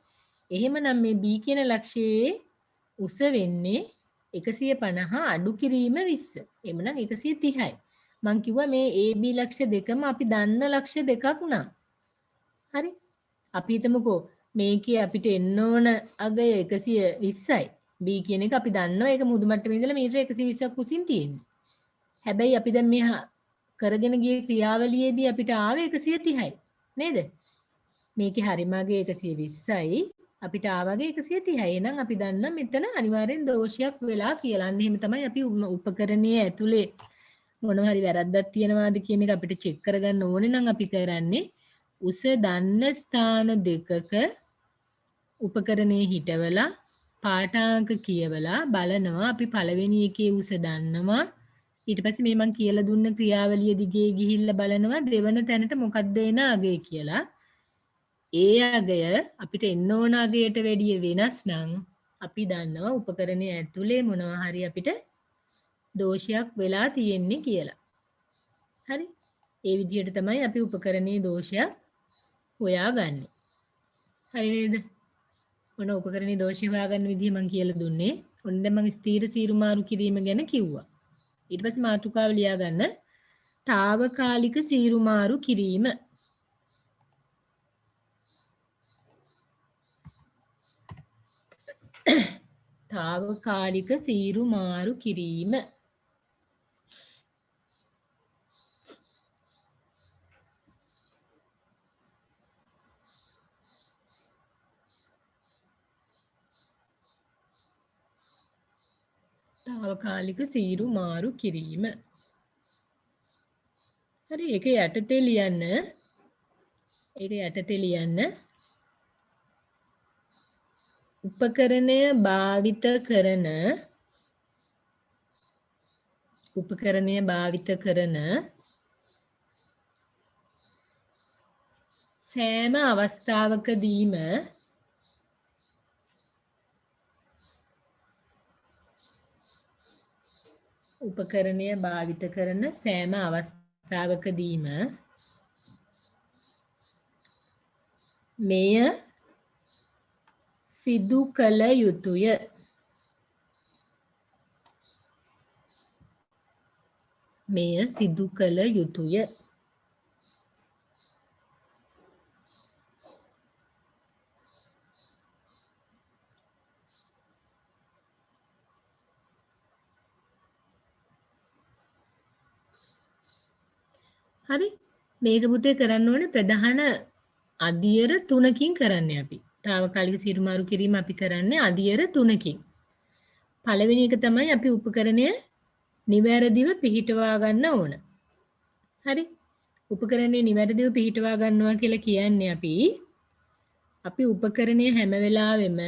එහෙමනම් මේ B කියන ලක්ෂයේ උස වෙන්නේ 150 අඩු කිරීම 20. එහෙමනම් 130යි. මම කිව්වා මේ AB ලක්ෂ දෙකම අපි දන්න ලක්ෂ දෙකක් නා. හරි? අපි හිතමුකෝ මේකේ අපිට එන්න ඕන අගය 120යි. B කියන එක අපි දන්නවා ඒක මුහුදු මට්ටමේ ඉඳලා මීටර 120ක් උසින් තියෙන්නේ. හැබැයි අපි දැන් මේ කරගෙන ගිය ක්‍රියාවලියේදී අපිට ආවේ 130යි. නේද? මේකේ හරිම අගය 120යි. අපිට ආවගේ 130යි. එහෙනම් අපි දන්නා මෙතන අනිවාර්යෙන් දෝෂයක් වෙලා කියලා. අන්න එහෙම තමයි අපි උපකරණයේ ඇතුලේ මොනවා හරි වැරද්දක් තියෙනවාද කියන එක අපිට චෙක් කරගන්න ඕනේ නම් අපි කරන්නේ උස දන්න ස්ථාන දෙකක උපකරණයේ හිටවලා පාඨාංක කියවලා බලනවා අපි පළවෙනි එකේ උස දන්නවා ඊට පස්සේ මේ මම කියලා දුන්න ක්‍රියාවලිය දිගේ ගිහිල්ලා බලනවා දෙවන තැනට මොකක්ද එන අගය කියලා ඒ අගය අපිට එන්න ඕන අගයට වැඩිය වෙනස් නම් අපි දන්නවා උපකරණය ඇතුලේ මොනවා හරි අපිට දෝෂයක් වෙලා තියෙන්නේ කියලා. හරි? ඒ විදිහට තමයි අපි උපකරණයේ දෝෂයක් හොයාගන්නේ. හරි නේද? ඔන්න උපකරණයේ දෝෂය හොයාගන්න විදිහ මම කියලා දුන්නේ. ඔන්න දැන් මම ස්ථීර සීරු මාරු කිරීම ගැන කිව්වා. ඊට පස්සේ මාතෘකාව ලියා ගන්න. తాවකාලික සීරු මාරු කිරීම. తాවකාලික සීරු මාරු කිරීම. తాවකාලික සීරු මාරු කිරීම. හරි ඒක යටතේ ලියන්න. ඒක යටතේ ලියන්න. උපකරණය භාවිත කරන සෑම අවස්ථාවකදීම උපකරණය භාවිත කරන සෑම අවස්ථාවකදීම මෙය සිදු කළ යුතුය. මෙය සිදු කළ යුතුය. හරි මේක පුතේ කරන්න ඕනේ ප්‍රධාන අදියර 3කින් කරන්නේ අපි. తాවකාලික සීරු මාරු කිරීම අපි කරන්නේ අදියර 3කින්. පළවෙනි එක තමයි අපි උපකරණය නිවැරදිව පිහිටවා ගන්න ඕන. හරි? උපකරණය නිවැරදිව පිහිටවා ගන්නවා කියලා කියන්නේ අපි උපකරණය හැම වෙලාවෙම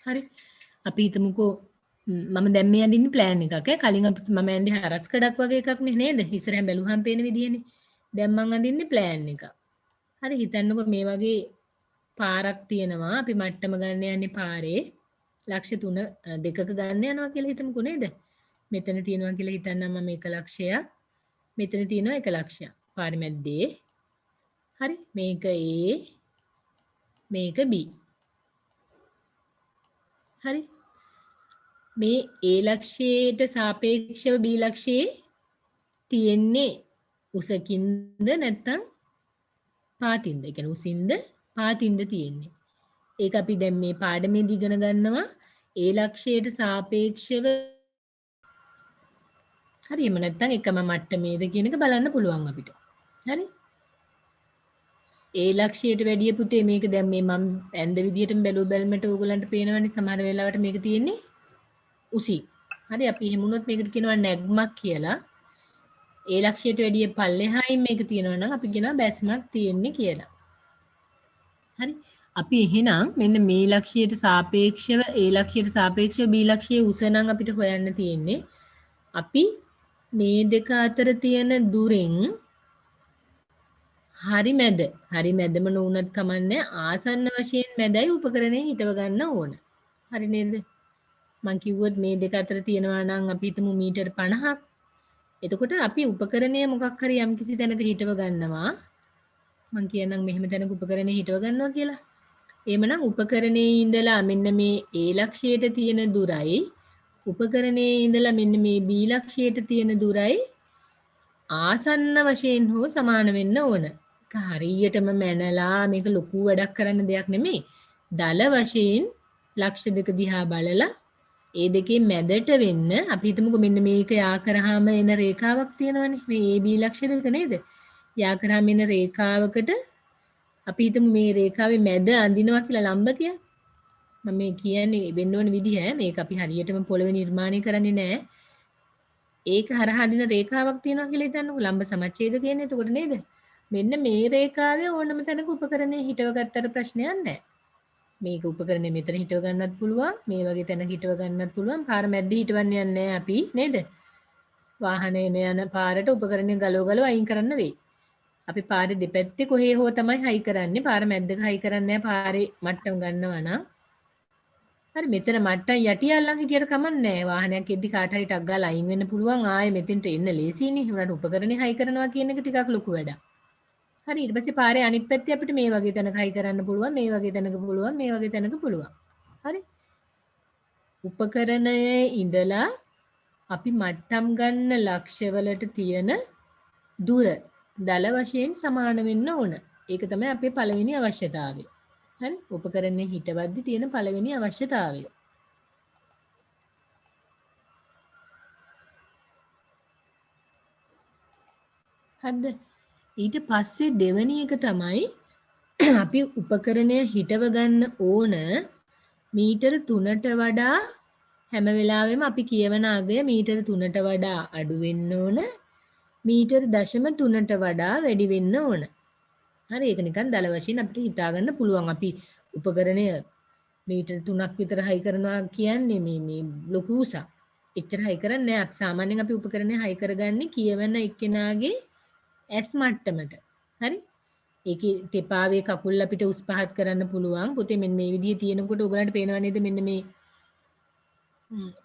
හරි අපි හිතමුකෝ මම දැන් මේ අඳින්නේ ප්ලෑන් එකක් ඈ කලින් මම ඇඳි හරස් කඩක් වගේ එකක් නේද ඉස්සරහින් බැලුවහම පේන විදියනේ දැන් මම අඳින්නේ ප්ලෑන් එක හරි හිතන්නකෝ මේ වගේ පාරක් තියෙනවා අපි මට්ටම ගන්න යන්නේ පාරේ ලක්ෂ 3 2ක ගන්න යනවා කියලා හිතමුකෝ නේද මෙතන තියෙනවා කියලා හිතන්නම් මම 1 ලක්ෂයක් මෙතන තියෙනවා 1 ලක්ෂයක් පාරේ මැද්දේ හරි මේක A මේක B හරි මේ A ලක්ෂයට සාපේක්ෂව B ලක්ෂයේ තියෙන්නේ උසකින්ද නැත්නම් පාතින්ද? ඒ කියන්නේ උසින්ද පාතින්ද තියෙන්නේ. ඒක අපි දැන් මේ පාඩමේදී ඉගෙන ගන්නවා A ලක්ෂයට සාපේක්ෂව හරි එහෙම නැත්නම් එකම මට්ටමේද කියන එක බලන්න පුළුවන් අපිට. හරි? A ලක්ෂයට වැඩිය පුතේ මේක දැන් මේ මම ඇඳ විදියටම බැලුවමට ඕගලන්ට පේනවනේ සමහර වෙලාවට මේක තියෙන්නේ උසි. හරි අපි එහෙම වුණොත් මේකට කියනවා නැග්මක් කියලා. ඒ ලක්ෂයට වැඩිය පල්ලෙහායින් මේක තියෙනවා නම් අපි කියනවා බැස්මක් තියෙන්නේ කියලා. හරි. අපි එහෙනම් මෙන්න මේ ලක්ෂයට සාපේක්ෂව ඒ ලක්ෂයට සාපේක්ෂව B ලක්ෂයේ උස නම් අපිට හොයන්න තියෙන්නේ. අපි මේ දෙක අතර තියෙන දුරෙන් හරි මැදම නොවුනත් කමන්නේ ආසන්න වශයෙන් මැදයි උපකරණය හිටව ගන්න ඕන. හරි නේද? මං කිව්වොත් මේ දෙක අතර තියෙනවා නම් අපි හිතමු මීටර් 50ක්. එතකොට අපි උපකරණය මොකක් හරි යම්කිසි තැනක හිටව ගන්නවා. මං කියන්නම් මෙහෙම තැනක උපකරණය හිටව ගන්නවා කියලා. එහෙමනම් උපකරණයේ ඉඳලා මෙන්න මේ A ලක්ෂයට තියෙන දුරයි උපකරණයේ ඉඳලා මෙන්න මේ B ලක්ෂයට තියෙන දුරයි ආසන්න වශයෙන් හෝ සමාන වෙන්න ඕන. ඒක හරියටම මැනලා මේක ලොකු වැඩක් කරන්න දෙයක් නෙමෙයි. දල වශයෙන් ලක්ෂ දෙක දිහා බලලා ඒ දෙකේ මැදට වෙන්න අපි හිතමුකෝ මෙන්න මේක යා කරාම එන රේඛාවක් තියෙනවනේ මේ AB ලක්ෂ දෙක නේද යා කරාම එන රේඛාවකට අපි හිතමු මේ රේඛාවේ මැද අඳිනවා කියලා ලම්බකයක් මම මේ කියන්නේ වෙන්න ඕන විදිහ මේක අපි හරියටම පොළවේ නිර්මාණය කරන්නේ නැහැ ඒක හරහා අඳින රේඛාවක් තියෙනවා කියලා හිතන්නකෝ ලම්බ සමච්ඡේද කියන්නේ එතකොට නේද මෙන්න මේ රේඛාවේ ඕනම තැනක උපකරණය හිටව ගත්තට ප්‍රශ්නයක් නැහැ මේක උපකරණය මෙතන හිටව ගන්නත් පුළුවන් මේ වගේ තැනක හිටව ගන්නත් පුළුවන් පාර මැද්දේ හිටවන්න යන්නේ අපි නේද වාහනේ යන පාරට උපකරණය ගලව අයින් කරන්න වෙයි. අපි පාරේ දෙපැත්තේ කොහේ හෝ තමයි හයි කරන්නේ. පාර මැද්දක හයි කරන්නේ නැහැ. පාරේ මට්ටම් ගන්නවා නම්. හරි මෙතන මට්ටම් යටි අල්ලන් හිටියට කමන්නේ නැහැ. වාහනයක් එද්දි කාට හරි ටක් ගාලා අයින් වෙන්න පුළුවන්. ආයේ මෙතෙන්ට එන්න ලේසියිනේ. උනාට උපකරණේ හයි කරනවා කියන එක ටිකක් ලොකු වැඩක්. හරි ඊට පස්සේ පාරේ අනිත් පැත්තේ අපිට මේ වගේ තැනක හයි කරන්න පුළුවන්. මේ වගේ තැනක පුළුවන්. මේ වගේ තැනක පුළුවන්. හරි උපකරණයේ ඉඳලා අපි මට්ටම් ගන්න ලක්ෂ්‍යවලට තියෙන දුර දල වශයෙන් සමාන වෙන්න ඕන. ඒක තමයි අපේ පළවෙනි අවශ්‍යතාවය. හරි උපකරණයේ හිටවද්දි තියෙන පළවෙනි අවශ්‍යතාවය. හරිද? ඊට පස්සේ දෙවෙනි එක තමයි අපි උපකරණය හිටව ගන්න ඕන මීටර 3ට වඩා හැම වෙලාවෙම අපි කියවන අගය මීටර 3ට වඩා අඩු වෙන්න ඕන. මීටර 0.3ට වඩා වැඩි වෙන්න ඕන. හරි ඒක නිකන් දල වශයෙන් අපිට හිතා ගන්න පුළුවන්. අපි උපකරණය මීටර 3ක් විතර හයි කරනවා කියන්නේ මේ ලොකු උසක්. එච්චර හයි කරන්නේ නැහැ. අපි සාමාන්‍යයෙන් අපි උපකරණය හයි කරගන්නේ කියවන එක්කෙනාගේ S මට්ටමට. හරි? ඒකේ තෙපාවේ කකුල් අපිට උස් පහත් කරන්න පුළුවන්. පුතේ මෙන්න මේ විදිහේ තියෙනකොට ඔයගලන්ට පේනවා නේද මෙන්න මේ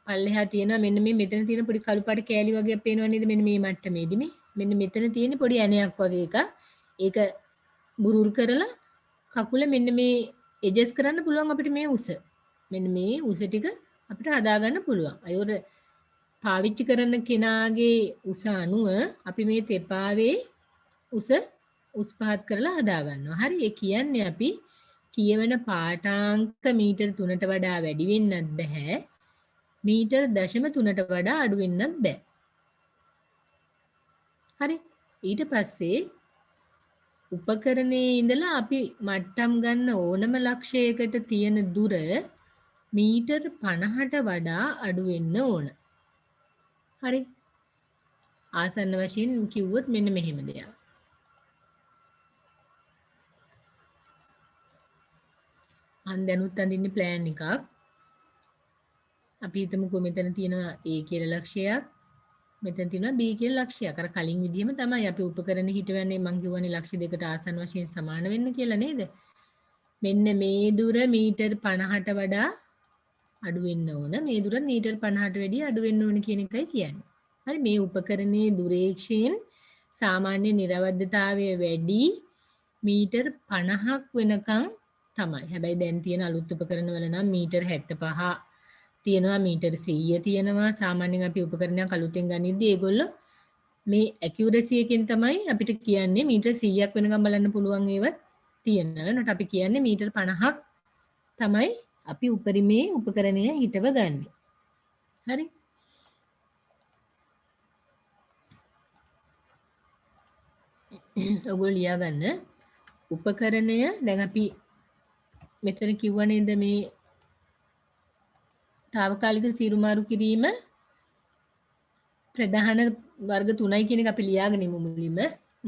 පල්ලෙහා තියෙනවා මෙන්න මේ මෙතන තියෙන පොඩි කළු පාට කෑලි වගේ පේනවා නේද මෙන්න මේ මට්ටමේදී මේ මෙන්න මෙතන තියෙන පොඩි ඇණයක් වගේ එකක්. ඒක බුරුල් කරලා කකුල මෙන්න මේ එජස් කරන්න පුළුවන් අපිට මේ උස. මෙන්න මේ උස ටික අපිට හදාගන්න පුළුවන්. අයෝර පාවිච්චි කරන කෙනාගේ උස අනුව අපි මේ තෙපාවේ උස් පහත් කරලා හදාගන්නවා. හරි ඒ කියන්නේ අපි කියවන පාඨාංක මීටර 3ට වඩා වැඩි වෙන්නත් බෑ. මීටර 0.3ට වඩා අඩු වෙන්නත් බෑ. හරි ඊට පස්සේ උපකරණයේ ඉඳලා අපි මට්ටම් ගන්න ඕනම ලක්ෂයකට තියෙන දුර මීටර 50ට වඩා අඩු වෙන්න ඕන. හරි ආසන්න වශයෙන් කිව්වොත් මෙන්න මෙහෙම දෙයක්. මම දැනුත් අඳින්නේ ප්ලෑන් එකක්. අපි හිතමුකෝ මෙතන තියෙනවා A කියලා ලක්ෂයක්. මෙතන තියෙනවා B කියලා ලක්ෂයක්. අර කලින් විදිහම තමයි අපි උපකරණ හිටවන්නේ මං කියවනේ ලක්ෂ දෙකට ආසන්න වශයෙන් සමාන වෙන්න කියලා නේද? මෙන්න මේ දුර මීටර් 50ට වඩා අඩු වෙන්න ඕන. මේ දුර මීටර් 50ට වැඩිය අඩු වෙන්න ඕන කියන එකයි කියන්නේ. හරි මේ උපකරණයේ දුරේක්ෂයෙන් සාමාන්‍ය නිරවද්‍යතාවය වැඩි මීටර් 50ක් වෙනකන් තමයි. හැබැයි දැන් තියෙන අලුත් උපකරණ වල නම් මීටර් 75 තියෙනවා මීටර් 100 තියෙනවා. සාමාන්‍යයෙන් අපි උපකරණයක් අලුතෙන් ගනිද්දී ඒගොල්ලෝ මේ ඇකියුරසි එකෙන් තමයි අපිට කියන්නේ මීටර් 100ක් වෙනකම් බලන්න පුළුවන් ඒවත් තියෙනවා. නේද? අපි කියන්නේ මීටර් 50ක් තමයි අපි උපරිමේ උපකරණය හිටව ගන්න. හරි? ඔයගොල්ලෝ ලියා ගන්න. උපකරණය දැන් අපි මෙතන කිව්ව නේද මේ తాවකාලික සීරුමාරු කිරීම ප්‍රධාන වර්ග 3යි කියන එක අපි ලියාගෙන ඉමු මුලින්ම.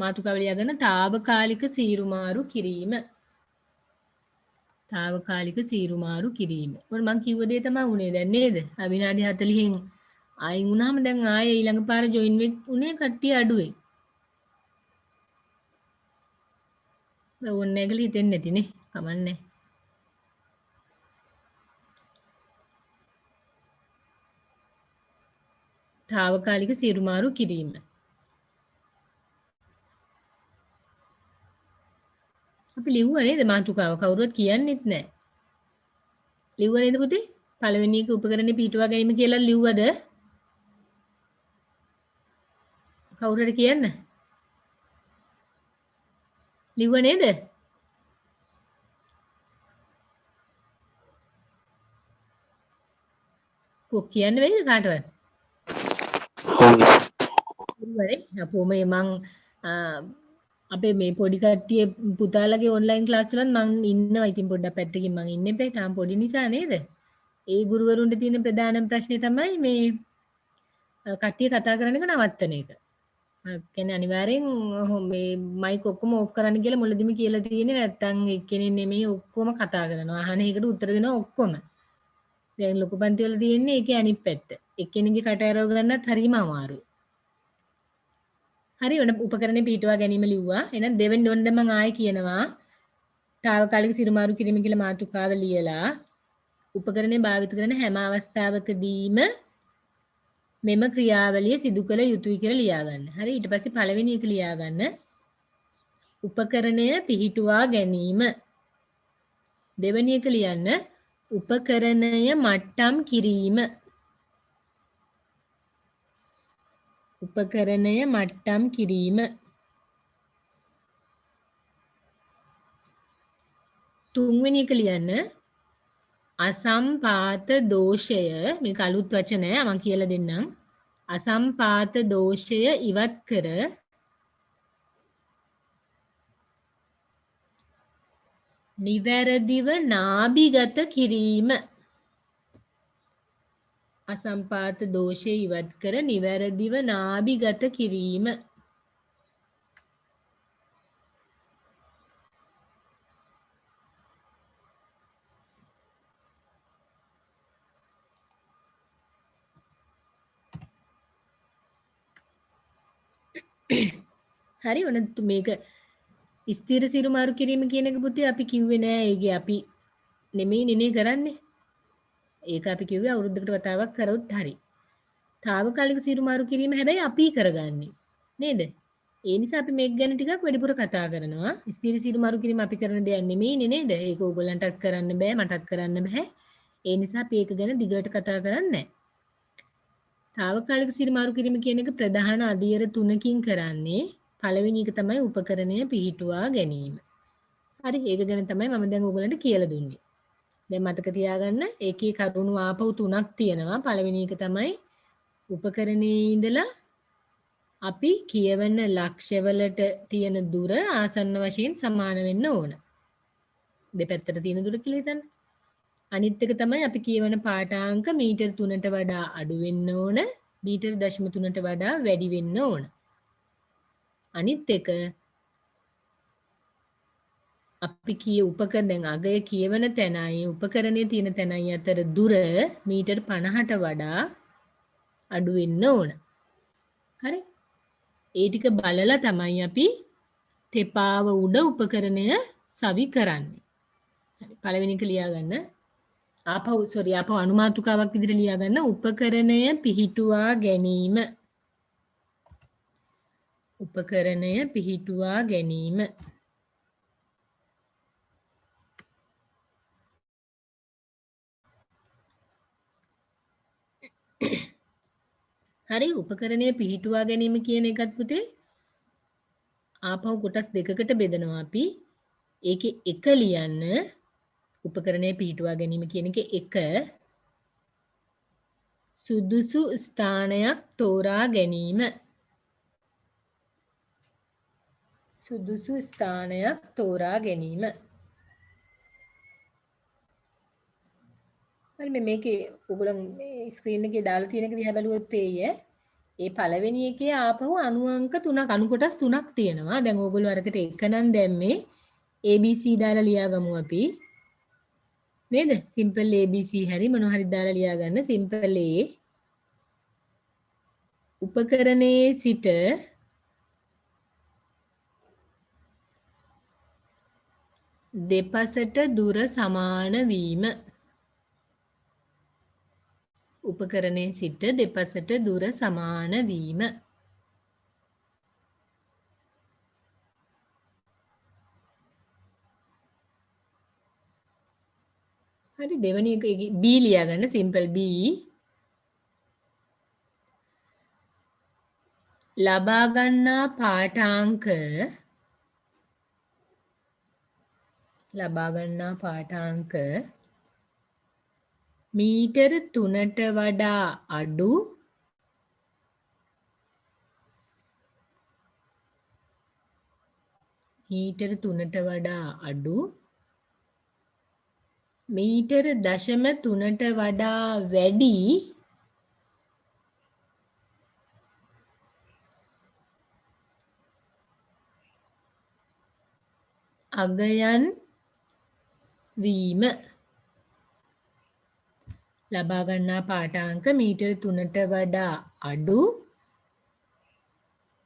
මාතෘකාව ලියාගන්න తాවකාලික සීරුමාරු කිරීම. తాවකාලික සීරුමාරු කිරීම. මොකද මං කිව්ව දේ තමයි උනේ දැන් නේද? විනාඩි 40න් ආයින් වුණාම දැන් ආයේ ඊළඟ පාර ජොයින් උනේ කට්ටිය අඩුවේ. ඕන්නේ නැගලි හිතෙන්නේ නැතිනේ. කමන්නේ. తాවකාලික සීරුමාරු කිරීම. අපි ලිව්වා නේද මාතෘකාව කවුරුවත් කියන්නෙත් නැහැ. ලිව්වා නේද පුතේ? පළවෙනි එක උපකරණේ පිටුවා ගැනීම කියලා ලිව්වද? කවුරු හරි කියන්න? ලිව්ව නේද? කොක් කියන්න වෙයිද කාටවත්? ලිව්වනේ. අපෝ මේ මං අපේ මේ පොඩි කට්ටිය පුතාලගේ ඔන්ලයින් ක්ලාස් වලත් මං ඉන්නවා. ඉතින් පොඩ්ඩක් පැත්තකින් මං ඉන්නේ බෑ. තාම පොඩි නිසා නේද? ඒ ගුරුවරුන්ට තියෙන ප්‍රධානම ප්‍රශ්නේ තමයි මේ කට්ටිය කතා කරන එක නවත්තන එක. කියන්නේ අනිවාර්යෙන් මේ මයික් ඔක්කොම ඔෆ් කරන්න කියලා මුලදිම කියලා තියෙන්නේ නැත්තම් එක්කෙනෙක් නෙමෙයි ඔක්කොම කතා කරනවා. අහන එකට උත්තර දෙනවා ඔක්කොම. දැන් ලොකු පන්ති වල තියෙන්නේ ඒකේ අනිත් පැත්ත. එක්කෙනෙක්ගේ කට ඇරව ගන්නත් හරිම අමාරුයි. හරි ඔන්න උපකරණේ පිටුවා ගැනීම ලිව්වා. එහෙනම් දෙවෙනි ඕන දැන් මම ආයෙ කියනවා. తాවකාලික සිරුමාරු කිරීම කියලා මාතෘකාව ලියලා උපකරණේ භාවිත කරන හැම අවස්ථාවකදීම මෙම ක්‍රියාවලිය සිදු කළ යුතුයි කියලා ලියා ගන්න. හරි ඊට පස්සේ පළවෙනි එක ලියා ගන්න. උපකරණය පිහිටුවා ගැනීම. දෙවෙනි එක ලියන්න උපකරණය මට්ටම් කිරීම. උපකරණය මට්ටම් කිරීම. තුන්වෙනි එක ලියන්න අසම්පාත දෝෂය මේක අලුත් වචනය මම කියලා දෙන්නම්. අසම්පාත දෝෂය ඉවත් කර නිවැරදිව නාභිගත කිරීම. අසම්පාත දෝෂය ඉවත් කර නිවැරදිව නාභිගත කිරීම. හරි ඔන්න මේක ස්ථිර සිරුමාරු කිරීම කියන එක පුතේ අපි කිව්වේ නෑ ඒකේ අපි නෙමෙයි නේ කරන්නේ. ඒක අපි කිව්වේ අවුරුද්දකට වතාවක් කරොත් හරි. తాවකාලික සිරුමාරු කිරීම හැබැයි අපි කරගන්නේ. නේද? ඒ නිසා අපි මේක ගැන ටිකක් වැඩිපුර කතා කරනවා. ස්ථිර සිරුමාරු කිරීම අපි කරන දෙයක් නෙමෙයිනේ නේද? ඒක ඕගොල්ලන්ටත් කරන්න බෑ මටත් කරන්න බෑ. ඒ නිසා අපි ඒක ගැන දිගට කතා කරන්නේ නෑ. తాවකාලික සිරුමාරු කිරීම කියන එක ප්‍රධාන අදියර තුනකින් කරන්නේ. පළවෙනි එක තමයි උපකරණය පිහිටුවා ගැනීම. හරි ඒක ගැන තමයි මම දැන් ඕගොල්ලන්ට කියලා දුන්නේ. දැන් මතක තියාගන්න ඒකේ කරුණු ආපහු තුනක් තියෙනවා. පළවෙනි එක තමයි උපකරණයේ ඉඳලා අපි කියවන ලක්ෂ්‍යවලට තියෙන දුර ආසන්න වශයෙන් සමාන වෙන්න ඕන. දෙපැත්තට තියෙන දුර කියලා හිතන්න. අනිත් එක තමයි අපි කියවන පාඨාංක මීටර් 3ට වඩා අඩු වෙන්න ඕන. මීටර් 0.3ට වඩා වැඩි වෙන්න ඕන. අනිත් එක අපි කිය උපකරණ දැන් අගය කියවන තැනයි උපකරණයේ තියෙන තැනයි අතර දුර මීටර් 50ට වඩා අඩු වෙන්න ඕන. හරි? ඒ ටික බලලා තමයි අපි තෙපාව උඩ උපකරණය සවි කරන්නේ. හරි පළවෙනි එක ලියා ගන්න. ආපහු අනුමාතෘකාවක් විදිහට ලියා ගන්න උපකරණය පිහිටුවා ගැනීම. උපකරණය පිහිටුවා ගැනීම. හරි උපකරණය පිහිටුවා ගැනීම කියන එකත් පුතේ ආපහු කොටස් දෙකකට බෙදනවා අපි. ඒකේ එක ලියන්න උපකරණය පිහිටුවා ගැනීම කියන එකේ එක සුදුසු ස්ථානයක් තෝරා ගැනීම. සුදුසු ස්ථානයක් තෝරා ගැනීම. හරි මේකේ ඔයගොල්ලෝ මේ ස්ක්‍රීන් එකේ දාලා තියෙන එක දිහා බැලුවොත් පේයි. ඒ පළවෙනි එකේ ආපහු අණු අංක 3ක් අණු කොටස් 3ක් තියෙනවා. දැන් ඕගොල්ලෝ අරකට එක නම් දැම්මේ ABC දාලා ලියාගමු අපි. නේද? සිම්පල් ABC හරි මොනවා හරි දාලා ලියා ගන්න. සිම්පල් A උපකරණයේ සිට දෙපසට දුර සමාන වීම. උපකරණයේ සිට දෙපසට දුර සමාන වීම. හරි දෙවෙනි එක B ලියා ගන්න සිම්පල් B ලබා ගන්නා පාඨාංක මීටර 3ට වඩා අඩු මීටර 3ට වඩා අඩු මීටර 0.3ට වඩා වැඩි අගයන් වීම. ලබා ගන්නා පාඨාංක මීටර 3ට වඩා අඩු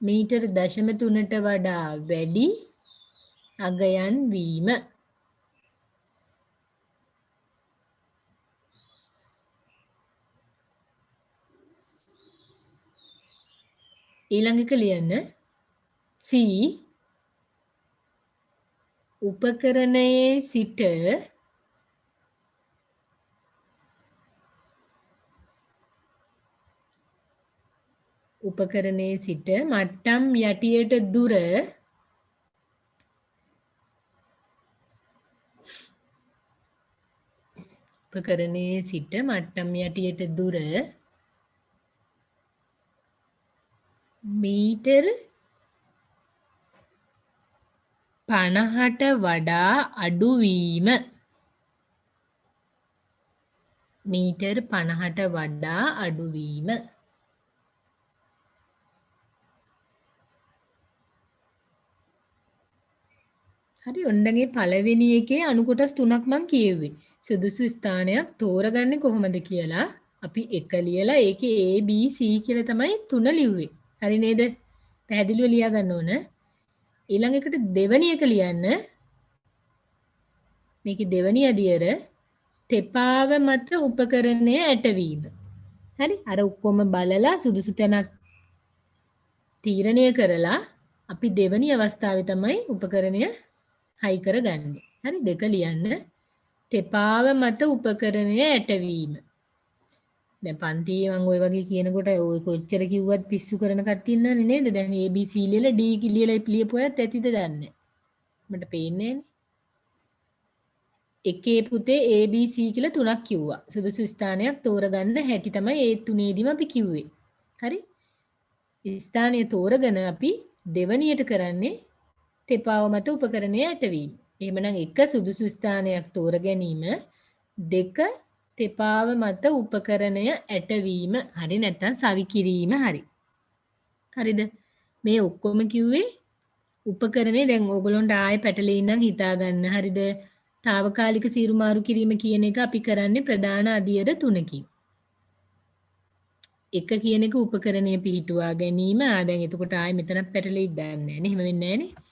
මීටර් 0.3ට වඩා වැඩි අගයන් වීම. ඊළඟ එක ලියන්න C උපකරණයේ සිට මට්ටම් යටියට දුර මීටර් 50ට වඩා අඩු වීම. මීටර් 50ට වඩා අඩු වීම. හරි ඔන්නගේ පළවෙනි එකේ අණු කොටස් තුනක් මම කියෙව්වේ. සුදුසු ස්ථානයක් තෝරගන්නේ කොහොමද කියලා අපි එක ලියලා ඒකේ A B C කියලා තමයි තුන ලිව්වේ. හරි නේද? පැහැදිලිව ලියා ගන්න ඕන. ඊළඟ එකට දෙවෙනි එක ලියන්න. මේකේ දෙවෙනි අදියර තෙපාව මත උපකරණය ඇටවීම. හරි අර ඔක්කොම බලලා සුදුසු තැනක් තීරණය කරලා අපි දෙවෙනි අවස්ථාවේ තමයි උපකරණය හයි කරගන්නේ. හරි දෙක ලියන්න. තෙපාව මත උපකරණය ඇටවීම. දැන් පන්තියේ මම ওই වගේ කියනකොට ඔය කොච්චර කිව්වත් පිස්සු කරන කට්ටිය ඉන්නවනේ නේද? දැන් A B C ලියලා D ලියලා ලියපු අයත් ඇතිද දන්නේ. මට පේන්නේ නෑනේ. එකේ පුතේ A B C කියලා තුනක් කිව්වා. සුදුසු ස්ථානයක් තෝරගන්න හැටි තමයි ඒ තුනේදීම අපි කිව්වේ. හරි? ස්ථානය තෝරගෙන අපි දෙවනියට කරන්නේ තෙපාව මත උපකරණය ඇටවීම. එහෙමනම් එක සුදුසු ස්ථානයක් තෝර ගැනීම, දෙක තෙපාව මත උපකරණය ඇටවීම. හරි නැත්නම් සවි කිරීම හරි. හරිද? මේ ඔක්කොම කිව්වේ උපකරණේ දැන් ඕගොල්ලන්ට ආයෙ පැටලෙයි නම් හිතා ගන්න. හරිද? తాවකාලික සීරු මාරු කිරීම කියන එක අපි කරන්නේ ප්‍රධාන අදියර තුනකින්. එක කියන එක උපකරණය පිහිටුවා ගැනීම. දැන් එතකොට ආයෙ මෙතනත් පැටලෙයි දන්නේ නැහැ නේ. එහෙම වෙන්නේ නැහැ නේ.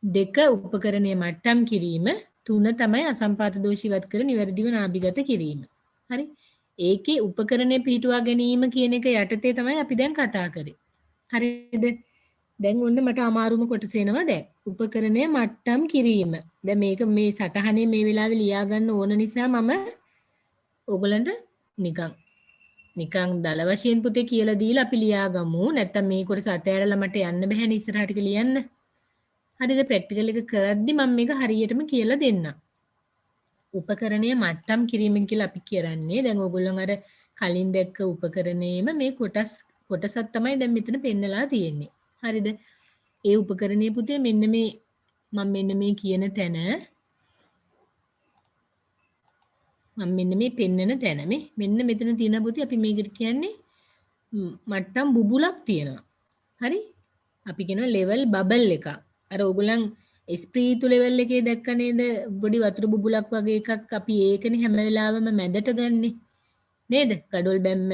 දෙක උපකරණය මට්ටම් කිරීම. තුන තමයි අසම්පාත දෝෂ ඉවත් කර නිවැරදිව නාභිගත කිරීම. හරි? ඒකේ උපකරණය පිහිටුවා ගැනීම කියන එක යටතේ තමයි අපි දැන් කතා කරේ. හරිද? දැන් ඔන්න මට අමාරුම කොටස එනවා දැන්. උපකරණය මට්ටම් කිරීම. දැන් මේක මේ සටහනේ මේ වෙලාවේ ලියා ගන්න ඕන නිසා මම ඕගලන්ට නිකන් දල වශයෙන් පුතේ කියලා දීලා අපි ලියාගමු. නැත්තම් මේ කොටස අතෑරලා මට යන්න බැහැනේ ඉස්සරහට ටික ලියන්න. හරිද? ප්‍රැක්ටිකල් එක කරද්දි මම මේක හරියටම කියලා දෙන්නම්. උපකරණය මට්ටම් කිරීමෙන් කියලා අපි කරන්නේ දැන් ඕගොල්ලෝ අර කලින් දැක්ක උපකරණයේම මේ කොටසක් තමයි දැන් මෙතන පෙන්නලා තියෙන්නේ. හරිද? ඒ උපකරණයේ පුතේ මෙන්න මේ කියන තැන මම මෙන්න මේ පෙන්නන තැන මෙන්න මෙතන තියෙන පුතේ අපි මේකට කියන්නේ මට්ටම් බුබුලක් තියෙනවා. හරි? අපි කියනවා ලෙවල් බබල් එකක්. අර ඕගොල්ලන් ස්ප්‍රීතු ලෙවල් එකේ දැක්ක නේද? පොඩි වතුර බුබුලක් වගේ එකක් අපි ඒකනේ හැම වෙලාවෙම මැදට ගන්නෙ. නේද? ගඩොල් බැම්ම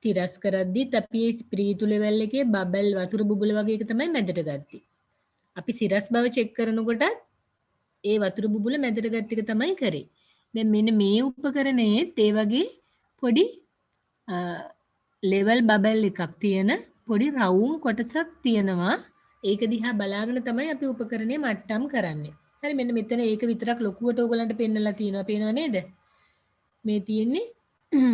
තිරස් කරද්දිත් අපි ස්ප්‍රීතු ලෙවල් එකේ බබල් වතුර බුබුල වගේ එක තමයි මැදට ගත්තේ. අපි සිරස් බව චෙක් කරනකොට ඒ වතුර බුබුල මැදට ගත්ත එක තමයි කරේ. දැන් මෙන්න මේ උපකරණයේත් ඒ වගේ පොඩි ලෙවල් බබල් එකක් තියෙන පොඩි රවුම් කොටසක් තියෙනවා. ඒක දිහා බලාගෙන තමයි අපි උපකරණය මට්ටම් කරන්නේ. හරි මෙන්න මෙතන ඒක විතරක් ලොකුවට ඕගලන්ට පෙන්නලා තියෙනවා. පේනව නේද? මේ තියෙන්නේ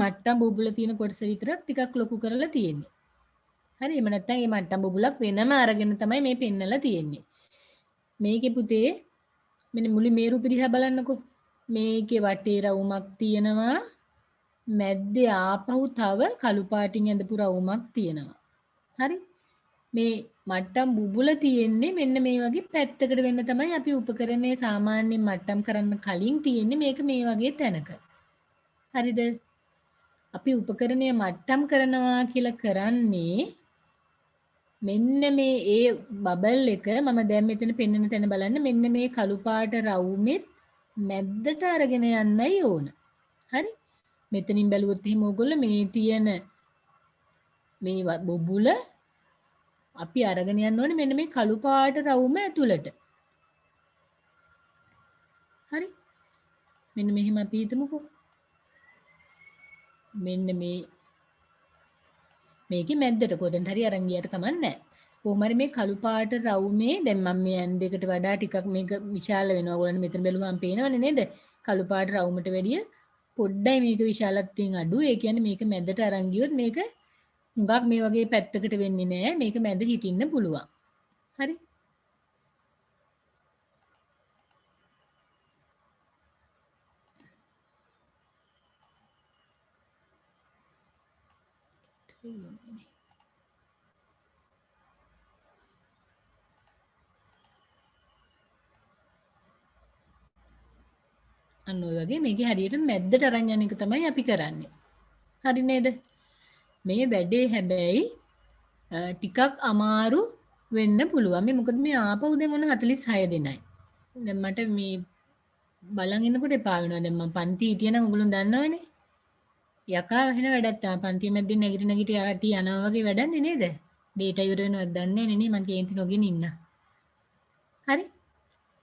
මට්ටම් බුබුල තියෙන කොටස විතරක් ටිකක් ලොකු කරලා තියෙන්නේ. හරි එහෙම නැත්නම් මේ මට්ටම් බුබුලක් වෙනම අරගෙන තමයි මේ පෙන්නලා තියෙන්නේ. මේකේ පුතේ මෙන්න මුළු මේ රූපෙ දිහා බලන්නකෝ. මේකේ වටේ රවුමක් තියෙනවා. මැද්දේ ආපහු තව කළු පාටින් ඇඳපු රවුමක් තියෙනවා. හරි? මේ මට්ටම් බුබුල තියෙන්නේ මෙන්න මේ වගේ පැත්තකට වෙන්න තමයි අපි උපකරණයේ සාමාන්‍යයෙන් මට්ටම් කරන්න කලින් තියෙන්නේ මේක මේ වගේ තැනක. හරිද? අපි උපකරණය මට්ටම් කරනවා කියලා කරන්නේ මෙන්න මේ ඒ බබල් එක මම දැන් මෙතන පෙන්වන තැන බලන්න මෙන්න මේ කළු පාට රවුමෙත් මැද්දට අරගෙන යන්නයි ඕන. හරි? මෙතනින් බැලුවොත් එහෙම ඕගොල්ලෝ මේ තියෙන මේ බුබුල අපි අරගෙන යන්න ඕනේ මෙන්න මේ කළු පාට රවුම ඇතුළට. හරි. මෙන්න මෙහෙම අපි හිතමුකෝ. මෙන්න මේකේ මැද්දට කොතෙන්ද හරි අරන් ගියට කමක් නැහැ. කොහොම හරි මේ කළු පාට රවුමේ දැන් මම මේ ඇන් දෙකට වඩා ටිකක් මේක විශාල වෙනවා. ඔයගොල්ලන් මෙතන බැලුවාම පේනවනේ නේද? කළු පාට රවුමට වැඩිය පොඩ්ඩයි මේක විශාලත්වයෙන් අඩු. ඒ කියන්නේ මේක මැදට අරන් ගියොත් මේක හුඟක් මේ වගේ පැත්තකට වෙන්නේ නැහැ. මේක මැද හිටින්න පුළුවන්. හරි? අන්න ඔය වගේ මේකේ හරියට මැද්දට අරන් යන එක තමයි අපි කරන්නේ. හරි නේද? මේ වැඩේ හැබැයි ටිකක් අමාරු වෙන්න පුළුවන්. මේ මොකද මේ ආපහු දැන් මොන 46 දෙනයි. දැන් මට මේ බලන් ඉන්නකොට එපා වෙනවා. දැන් මම පන්ති හිටියනම් ඔයගොල්ලෝ දන්නවනේ. යකා වෙන වැඩක් තමයි. පන්ති මැද්දෙන් නැගිට යටි යනවා වගේ වැඩන්නේ නේද? ඩේටා ඉවර වෙනවද දන්නේ නැහැ නේ. මං කේන්ති නොගෙන ඉන්න. හරි?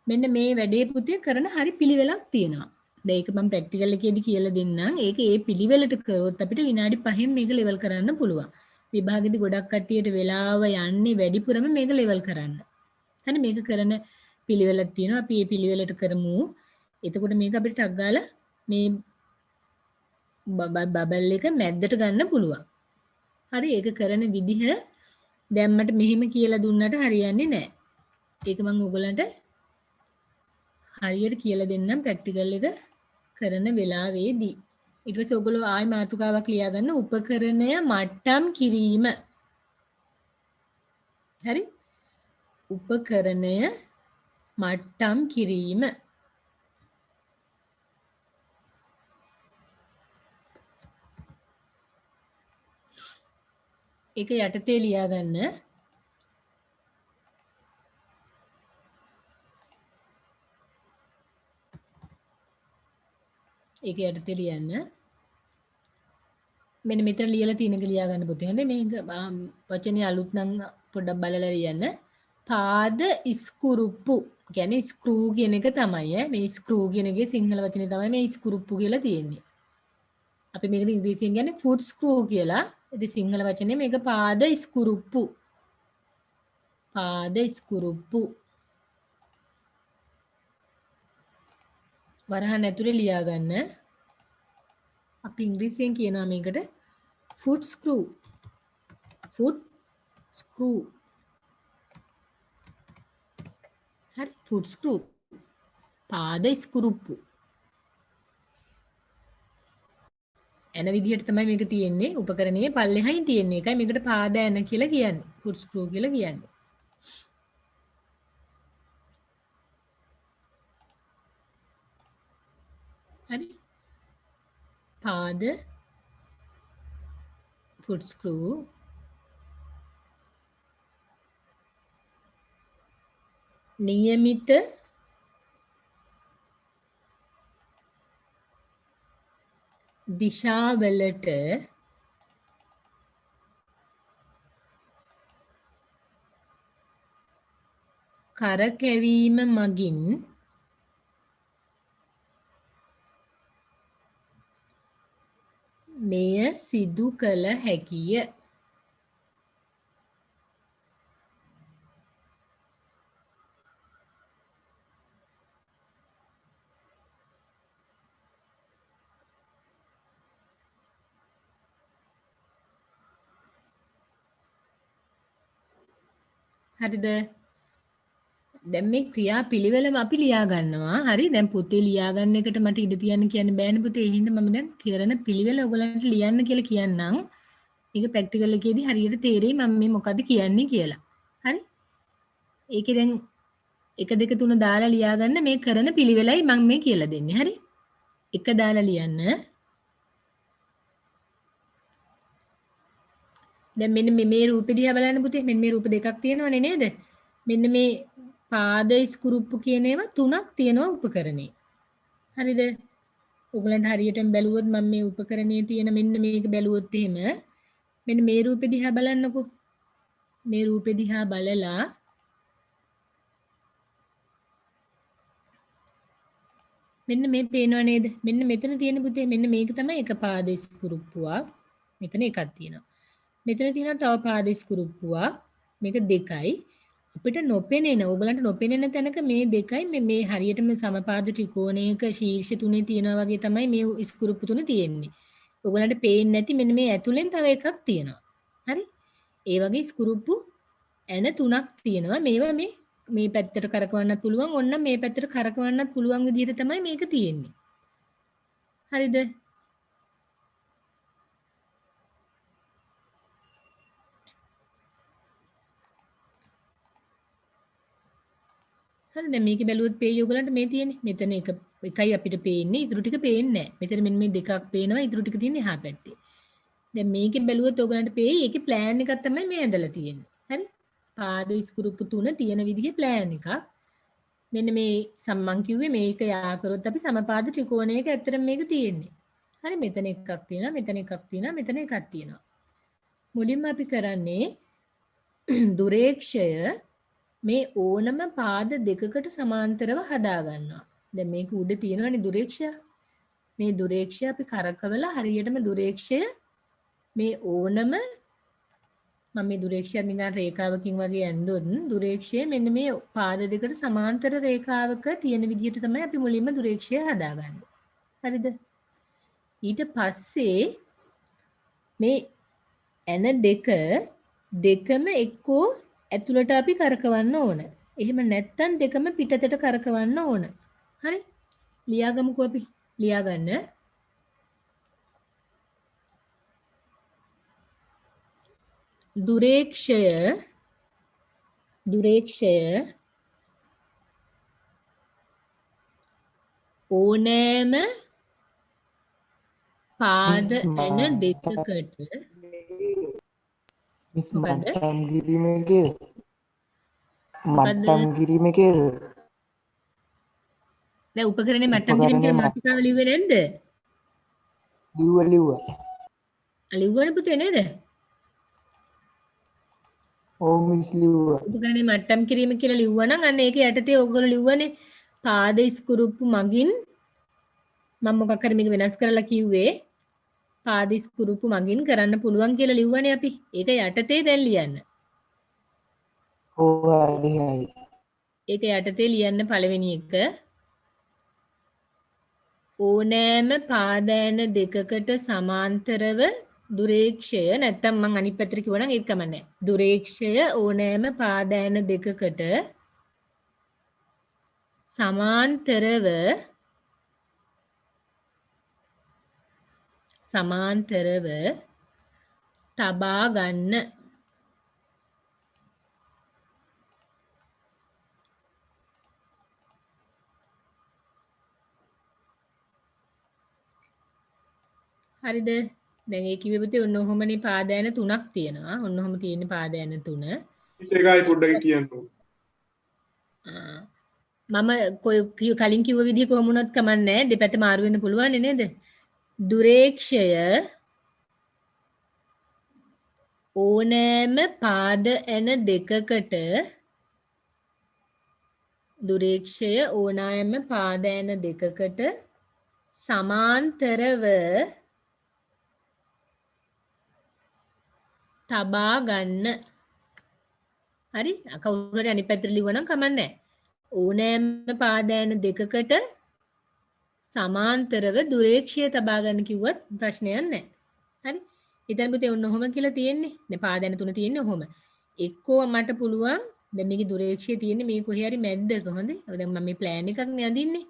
මෙන්න මේ වැඩේ පුතේ කරන හරි පිළිවෙලක් තියෙනවා. දැන් ඒක මම ප්‍රැක්ටිකල් එකේදී කියලා දෙන්නම්. ඒක ඒ පිළිවෙලට කරොත් අපිට විනාඩි 5න් මේක ලෙවල් කරන්න පුළුවන්. විභාගෙදී ගොඩක් කට්ටියට වෙලාව යන්නේ වැඩිපුරම මේක ලෙවල් කරන්න. හරි මේක කරන පිළිවෙලක් තියෙනවා. අපි මේ පිළිවෙලට කරමු. එතකොට මේක අපිට ටක් ගාලා මේ බබල් එක මැද්දට ගන්න පුළුවන්. හරි ඒක කරන විදිහ දැන් මට මෙහෙම කියලා දුන්නට හරියන්නේ නැහැ. ඒක මම ඔයගලන්ට හරියට කියලා දෙන්නම් ප්‍රැක්ටිකල් එක කරන වෙලාවේදී. ඊට පස්සේ ඔයගොල්ලෝ ආයි මාතෘකාවක් ලියා ගන්න උපකරණය මට්ටම් කිරීම. හරි? උපකරණය මට්ටම් කිරීම. ඒක යටතේ ලියා ගන්න. ඒක යටතේ ලියන්න. මෙන්න මෙතන ලියලා තියෙන එක ලියා ගන්න පුතේ. හොඳයි මේක වචනේ අලුත් නම් පොඩ්ඩක් බලලා ලියන්න. පාද ඉස්කුරුප්පු. කියන්නේ ස්ක්‍රූ කියන එක තමයි ඈ. මේ ස්ක්‍රූ කියන එකේ සිංහල වචනේ තමයි මේ ඉස්කුරුප්පු කියලා තියෙන්නේ. අපි මේකට ඉංග්‍රීසියෙන් කියන්නේ ෆුට් ස්ක්‍රූ කියලා. ඉතින් සිංහල වචනේ මේක පාද ඉස්කුරුප්පු. පාද ඉස්කුරුප්පු. වරහන් ඇතුලේ ලියා ගන්න. අපි ඉංග්‍රීසියෙන් කියනවා මේකට ෆුට් ස්ක්‍රූ. Foot screw. හරි ෆුට් ස්ක්‍රූ. පාද ඉස්කුරුප්පු. එන විදිහට තමයි මේක තියෙන්නේ. උපකරණයේ පල්ලෙහායින් තියෙන එකයි මේකට පාද ඇන කියලා කියන්නේ. ෆුට් ස්ක්‍රූ කියලා කියන්නේ. හරි. පාද ෆුට් ස්ක්‍රූ නියමිත දිශාවලට කරකැවීම මගින් මෙය සිදු කළ හැකිය. හරිද? දැන් මේ ක්‍රියා පිළිවෙලම අපි ලියා ගන්නවා. හරි? දැන් පොතේ ලියා ගන්න එකට මට ඉඩ තියන්න කියන්න බෑනේ පුතේ. ඒ හින්දා මම දැන් කරන පිළිවෙල ඔයගලන්ට ලියන්න කියලා කියන්නම්. ඒක ප්‍රැක්ටිකල් එකේදී හරියට තේරෙයි මම මේ මොකද්ද කියන්නේ කියලා. හරි? ඒකේ දැන් 1 2 3 දාලා ලියා ගන්න මේ කරන පිළිවෙලයි මම මේ කියලා දෙන්නේ. හරි? 1 දාලා ලියන්න. දැන් මෙන්න මේ රූපෙ දිහා බලන්න පුතේ. මෙන්න මේ රූප දෙකක් තියෙනවනේ නේද? මෙන්න මේ පාද ස්කුරුප්පු කියන ඒවා 3ක් තියෙනවා උපකරණේ. හරිද? ඔයගලන්ට හරියටම බැලුවොත් මම මේ උපකරණයේ තියෙන මෙන්න මේක බැලුවොත් එහෙම මෙන්න මේ රූපෙ දිහා බලන්නකෝ. මේ රූපෙ දිහා බලලා මෙන්න මේ පේනව නේද? මෙන්න මෙතන තියෙන පුතේ මෙන්න මේක තමයි එක පාද ස්කුරුප්පුවක්. මෙතන එකක් තියෙනවා. මෙතන තියෙනවා තව පාද ස්කුරුප්පුවක්. මේක දෙකයි. අපිට නොපෙනෙන ඕගලන්ට නොපෙනෙන තැනක මේ දෙකයි මේ හරියටම සමපාද ත්‍රිකෝණයක ශීර්ෂ තුනේ තියෙනවා වගේ තමයි මේ ස්කුරුප්පු තුන තියෙන්නේ. ඕගලන්ට පේන්නේ නැති මෙන්න මේ ඇතුලෙන් තව එකක් තියෙනවා. හරි? ඒ වගේ ස්කුරුප්පු ඇන තුනක් තියෙනවා. මේවා මේ පැත්තට කරකවන්නත් පුළුවන්. ඔන්න මේ පැත්තට කරකවන්නත් පුළුවන් විදිහට තමයි මේක තියෙන්නේ. හරිද? හරි දැන් මේක බැලුවොත් පේයි ඔයගලන්ට මේ තියෙන්නේ. මෙතන එකයි අපිට පේන්නේ. ඉතුරු ටික පේන්නේ නැහැ. මෙතන මෙන්න මේ දෙකක් පේනවා. ඉතුරු ටික තියෙන්නේ එහා පැත්තේ. දැන් මේකෙන් බැලුවොත් ඔයගලන්ට පේයි. ඒකේ ප්ලෑන් එකක් තමයි මේ ඇඳලා තියෙන්නේ. හරි? පාද ස්කුරුප්පු තුන තියෙන විදිහේ ප්ලෑන් එකක්. මෙන්න මේ සම්මන් කිව්වේ මේක යා කරොත් අපි සමපාද ත්‍රිකෝණයක ඇත්තටම මේක තියෙන්නේ. හරි මෙතන එකක් තියෙනවා මෙතන එකක් තියෙනවා මෙතන එකක් තියෙනවා. මුලින්ම අපි කරන්නේ දුරේක්ෂය මේ ඕනම පාද දෙකකට සමාන්තරව හදා ගන්නවා. දැන් මේක උඩ තියෙනවනේ දුරේක්ෂය. මේ දුරේක්ෂය අපි කරකවලා හරියටම දුරේක්ෂය මේ ඕනම මම මේ දුරේක්ෂය නිකන් රේඛාවකින් වගේ ඇන්දොත් දුරේක්ෂය මෙන්න මේ පාද දෙකට සමාන්තර රේඛාවක තියෙන විදිහට තමයි අපි මුලින්ම දුරේක්ෂය හදාගන්නේ. හරිද? ඊට පස්සේ මේ ඇන දෙකම එක්කෝ ඇතුළට අපි කරකවන්න ඕන. එහෙම නැත්නම් දෙකම පිටතට කරකවන්න ඕන. හරි? ලියාගමුකෝ අපි. ලියාගන්න. දුරේක්ෂය ඕනෑම පාද ඇන දෙකකට මට්ටම් කිරීමකේ දැන් උපකරණේ මට්ටම් කිරීම කියලා මාතෘකාව ලිව්වේ නැද්ද? ලිව්වා. ලිව්වනේ පුතේ නේද? ඔව් මිස් ලිව්වා. උපකරණේ මට්ටම් කිරීම කියලා ලිව්වා නම් අන්න ඒක යටතේ ඔයගොල්ලෝ ලිව්වනේ පාද ස්කුරුප්පු මගින් මම මොකක් හරි මේක වෙනස් කරලා කිව්වේ පාද ස්කුරුප්පු මගින් කරන්න පුළුවන් කියලා ලිව්වනේ අපි. ඒක යටතේ දැන් ලියන්න. ඔව් හරි. ඒක යටතේ ලියන්න පළවෙනි එක ඕනෑම පාදෑන දෙකකට සමාන්තරව දුරේක්ෂය නැත්තම් මං අනිත් පැත්තට කිව්වනම් ඒක කමන්නේ. දුරේක්ෂය ඕනෑම පාදෑන දෙකකට සමාන්තරව තබා ගන්න. හරිද? දැන් ඒ කිව්වේ පුතේ ඔන්න ඔහොමනේ පාදෑන තුනක් තියෙනවා. ඔන්න ඔහොම තියෙන්නේ පාදෑන තුන. ඒකයි පොඩ්ඩක් කියන්නකෝ. මම කලින් කිව්ව විදිහ කොහොම වුණත් කමන්නේ දෙපැත්ත මාරු වෙන්න පුළුවන් නේද? දුරේක්ෂය ඕනෑම පාද ඇන දෙකකට සමාන්තරව තබා ගන්න. හරි? කවුරු හරි අනිත් පැත්තට ලිව්වනම් කමන්නේ නැහැ. ඕනෑම පාදෑන දෙකකට සමාන්තරව දුරේක්ෂය තබා ගන්න කිව්වත් ප්‍රශ්නයක් නැහැ. හරි? හිතන්න පුතේ ඔන්න ඔහොම කියලා තියෙන්නේ. දැන් පාදෑන තුන තියෙන්නේ ඔහොම. එක්කෝ මට පුළුවන් දැන් මේකේ දුරේක්ෂය තියෙන්නේ මේ කොහේ හරි මැද්දක හොඳේ. දැන් මම මේ ප්ලෑන් එකක් නේ අඳින්නේ.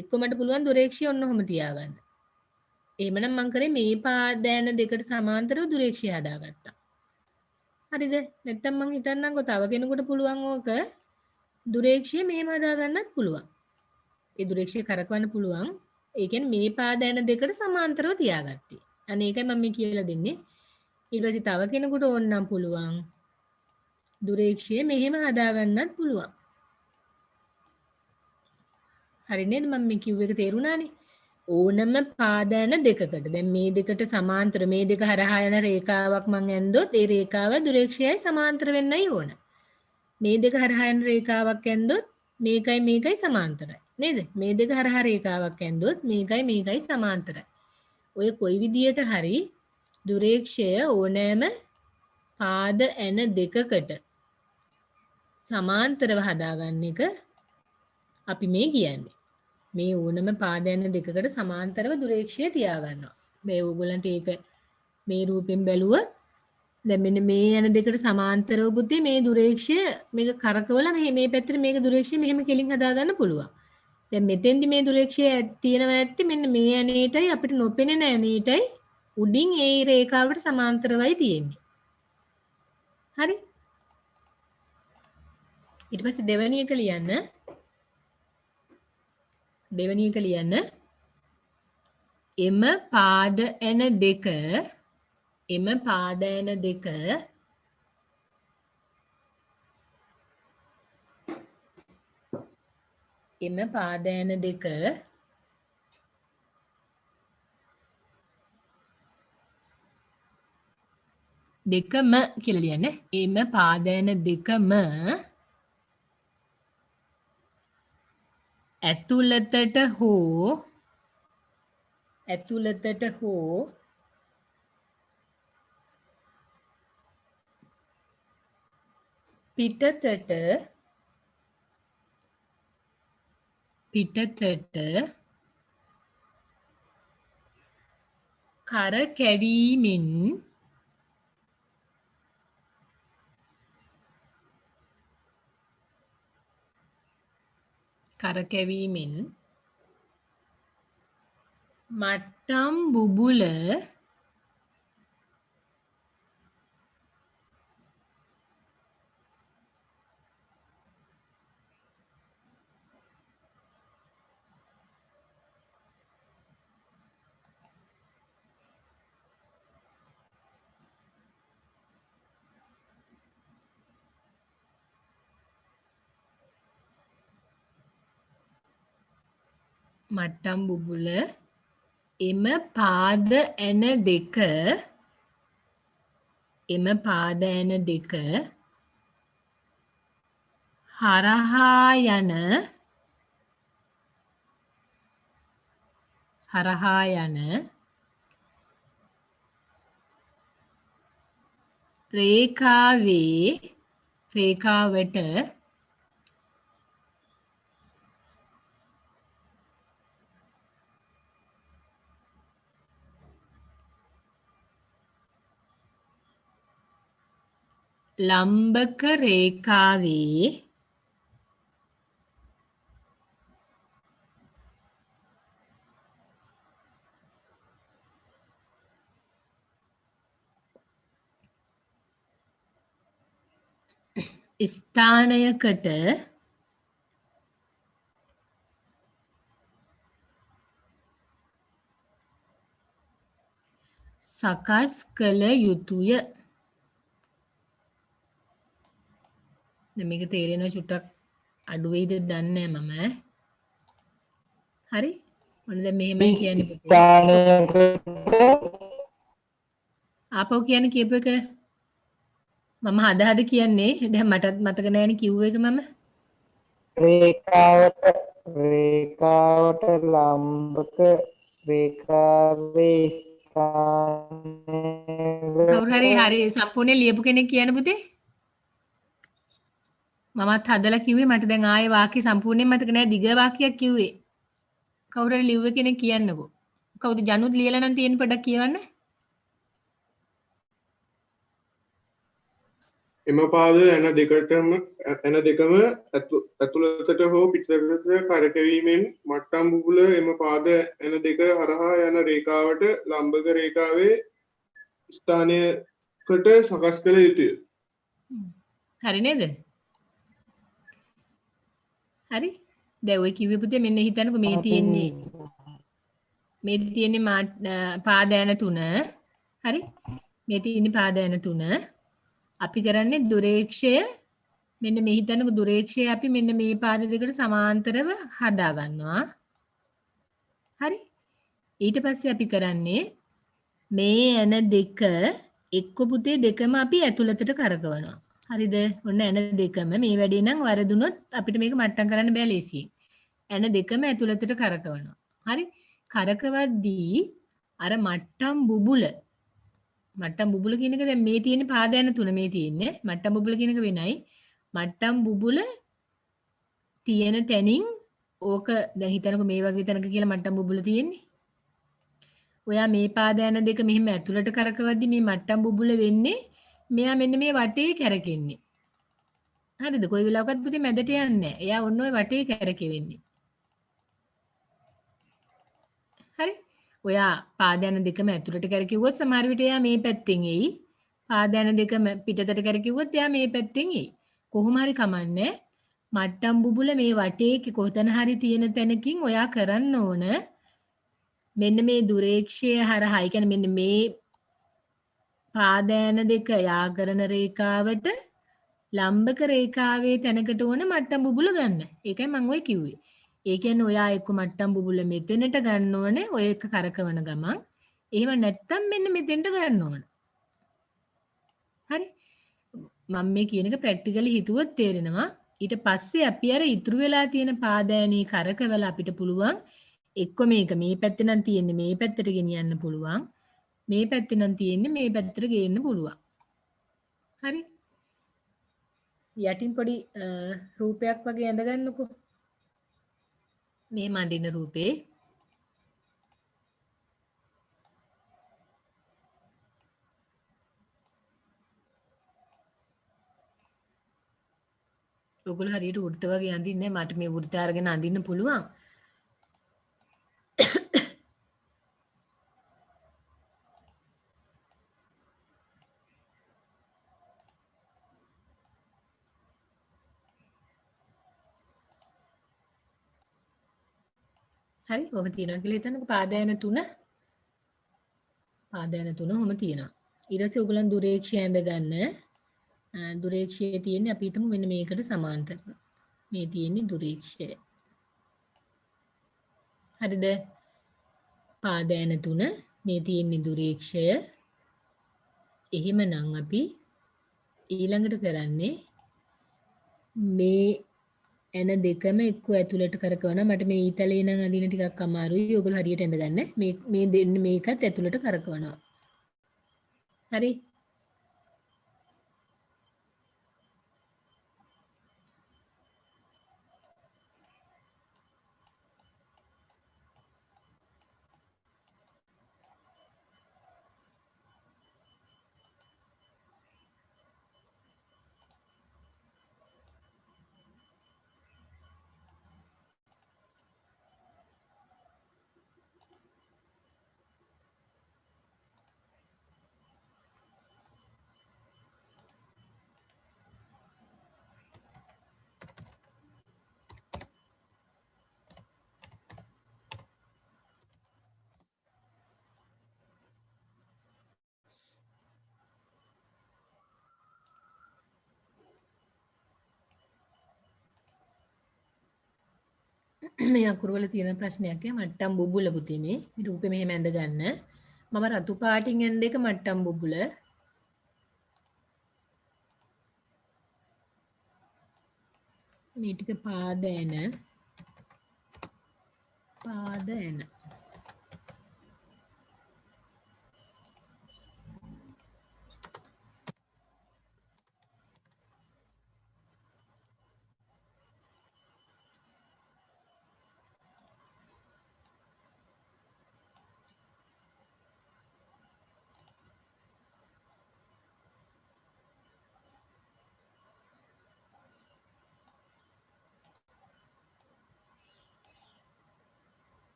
එක්කෝ මට පුළුවන් දුරේක්ෂය ඔන්න ඔහොම තියාගන්න. එහෙමනම් මම කරේ මේ පාදෑන දෙකට සමාන්තරව දුරේක්ෂය හදාගත්තා. හරිද? නැත්තම් මං හිතන්නම්කෝ තව කෙනෙකුට පුළුවන් ඕක දුරේක්ෂය මෙහෙම හදාගන්නත් පුළුවන්. ඒ දුරේක්ෂය කරකවන්න පුළුවන්. ඒ කියන්නේ මේ පාදෑන දෙකට සමාන්තරව තියාගත්තේ. අනේ ඒකයි මම මේ කියලා දෙන්නේ. ඊට පස්සේ තව කෙනෙකුට ඕන නම් පුළුවන් දුරේක්ෂය මෙහෙම හදාගන්නත් පුළුවන්. හරි නේද? මම මේ කිව්ව එක තේරුණානේ. ඕනම පාදෑන දෙකකට. දැන් මේ දෙකට සමාන්තර මේ දෙක හරහා යන රේඛාවක් මං ඇන්දොත් ඒ රේඛාව දුරේක්ෂයයි සමාන්තර වෙන්නයි ඕන. මේ දෙක හරහා යන රේඛාවක් ඇන්දොත් මේකයි සමාන්තරයි. නේද? මේ දෙක හරහා රේඛාවක් ඇන්දොත් මේකයි සමාන්තරයි. ඔය කොයි විදියට හරි දුරේක්ෂය ඕනෑම පාද ඇන දෙකකට සමාන්තරව හදාගන්න එක අපි මේ කියන්නේ. මේ ඕනම පාද ඇන දෙකකට සමාන්තරව දුරේක්ෂය තියාගන්නවා. මේ ඕගොල්ලන්ට ඒක මේ රූපෙන් බැලුවොත් දැන් මෙන්න මේ යන දෙකට සමාන්තරව පුතේ මේ දුරේක්ෂය මේක කරකවලා මේ පැත්තට මේක දුරේක්ෂය මෙහෙම කෙලින් හදාගන්න පුළුවන්. දැන් මෙතෙන්දි මේ දුරේක්ෂය තියෙනවා ඇත්තේ මෙන්න මේ ඇනේටයි අපිට නොපෙනෙන ඇනේටයි උඩින් ඒ රේඛාවට සමාන්තරවයි තියෙන්නේ. හරි? ඊට පස්සේ දෙවෙනි එක ලියන්න. එම පාද ඇන දෙක දෙකම කියලා ලියන්න. එම පාද ඇන දෙකම ඇතුළතට හෝ පිටතට කරකැවීමෙන් මට්ටම් බුබුල එම පාද ඇන දෙක හරහා යන රේඛාවට ලම්බක රේඛාවේ ස්ථානයකට සකස් කළ යුතුය. මේක තේරෙනවා චුට්ටක් අඩු වෙයිද දන්නේ නැහැ මම. හරි? මොන දැන් මෙහෙමයි කියන්නේ පුතේ. ආපහු කියන්නේ කියපු එක මම හද කියන්නේ දැන් මටත් මතක නැහැනේ කිව්ව එක මම. රේඛාවට ලම්බක රේඛාවේ කවුරු හරි සම්පූර්ණයෙන් ලියපු කෙනෙක් කියන්න පුතේ. මමත් හදලා කිව්වේ මට දැන් ආයේ වාක්‍ය සම්පූර්ණයෙන් මතක නැහැ දිග වාක්‍යයක් කිව්වේ. කවුරු හරි ලිව්ව කෙනෙක් කියන්නකෝ. කවුද ජනුත් ලියලා නම් තියෙන පොඩක් කියවන්න. එම පාද ඇන දෙකම ඇතුළතට හෝ පිටතට කරකැවීමෙන් මට්ටම් බුබුල එම පාද ඇන දෙක හරහා යන රේඛාවට ලම්බක රේඛාවේ ස්ථානයකට සකස් කළ යුතුය. හරි නේද? හරි? දැන් ඔය කිව්වේ පුතේ මෙන්න හිතන්නකෝ මේ තියෙන්නේ පාද ඇන 3. හරි? මේ තියෙන්නේ පාද ඇන 3. අපි කරන්නේ දුරේක්ෂය මෙන්න මේ හිතන්නකෝ දුරේක්ෂය අපි මෙන්න මේ පාද දෙකට සමාන්තරව හදා ගන්නවා. හරි? ඊට පස්සේ අපි කරන්නේ මේ ඇන දෙක එක්ක පුතේ දෙකම අපි ඇතුළතට කරකවනවා. හරිද? ඔන්න ඇන දෙකම මේ වැඩේ නම් වරදුනොත් අපිට මේක මට්ටම් කරන්න බෑ ලේසියෙන්. ඇන දෙකම ඇතුළතට කරකවනවා. හරි? කරකවද්දී අර මට්ටම් බුබුල කියන එක දැන් මේ තියෙන පාද ඇන තුන මේ තියෙන්නේ. මට්ටම් බුබුල කියන එක වෙනයි. මට්ටම් බුබුල තියෙන තැනින් ඕක දැන් හිතනකො මේ වගේ තැනක කියලා මට්ටම් බුබුල තියෙන්නේ. ඔයා මේ පාද යන දෙක මෙහෙම ඇතුළට කරකවද්දි මේ මට්ටම් බුබුල වෙන්නේ මෙයා මෙන්න මේ වටේ කැරකෙන්නේ. හරිද? කොයි වෙලාවකත් පුතේ මැදට යන්නේ නැහැ. එයා ඔන්න ඔය වටේ කැරකෙන්නේ. හරි? ඔයා පාද යන දෙකම ඇතුළට කැරකිව්වොත් සමහර විට එයා මේ පැත්තෙන් එයි. පාද යන දෙකම පිටතට කැරකිව්වොත් එයා මේ පැත්තෙන් එයි. කොහොම හරි කමන්නේ. මට්ටම් බුබුල මේ වටේ කොතන හරි තියෙන තැනකින් ඔයා කරන්න ඕන මෙන්න මේ දුරේක්ෂය හරහා ඒ කියන්නේ මෙන්න මේ පාදෑන දෙක යා කරන රේඛාවට ලම්බක රේඛාවේ තැනකට ඕන මට්ටම් බුබුල ගන්න. ඒකයි මම ඔය කිව්වේ. ඒ කියන්නේ ඔයා එක්ක මට්ටම් බුබුල මෙතනට ගන්න ඕනේ ඔය එක කරකවන ගමන්. එහෙම නැත්තම් මෙන්න මෙතෙන්ට ගන්න ඕන. හරි? මම මේ කියන එක ප්‍රැක්ටිකලි හිතුවොත් තේරෙනවා. ඊට පස්සේ අපි අර ඉතුරු වෙලා තියෙන පාදෑනේ කරකවලා අපිට පුළුවන් එක්ක මේක මේ පැත්තේ නම් තියෙන්නේ මේ පැත්තට ගෙනියන්න පුළුවන්. මේ පැත්තේ නම් තියෙන්නේ මේ පැත්තට ගේන්න පුළුවන්. හරි? යටින් පොඩි රූපයක් වගේ ඇඳගන්නකෝ. මේ මඩින රූපේ. ඔයගොල්ලෝ හරියට වෘත්ත වගේ අඳින්නේ මට මේ වෘත්ත අරගෙන අඳින්න පුළුවන්. හරි ඔබ තියනවා කියලා හිතන්නකො පාදයන තුන ඔහම තියෙනවා. ඊට පස්සේ ඔයගොල්ලන් දුරේක්ෂය ඇඳ ගන්න. දුරේක්ෂයේ තියෙන්නේ අපි හිතමු මෙන්න මේකට සමාන්තරව. මේ තියෙන්නේ දුරේක්ෂය. හරිද? පාදයන තුන මේ තියෙන්නේ දුරේක්ෂය. එහෙමනම් අපි ඊළඟට කරන්නේ මේ එන දෙකම එක්ක ඇතුළට කරකවනවා. මට මේ ඊතලේ නම් අඳින ටිකක් අමාරුයි. ඔයගොල්ලෝ හරියට ඇඳ ගන්න. මේ දෙන්න මේකත් ඇතුළට කරකවනවා. හරි? මේ අකුරු වල තියෙන ප්‍රශ්නයක් මට්ටම් බුබුල පුතේ මේ රූපේ මෙහෙම ඇඳ ගන්න. මම රතු පාටින් ඇඳ එක මට්ටම් බුබුල. මේ ටික පාද ඇන.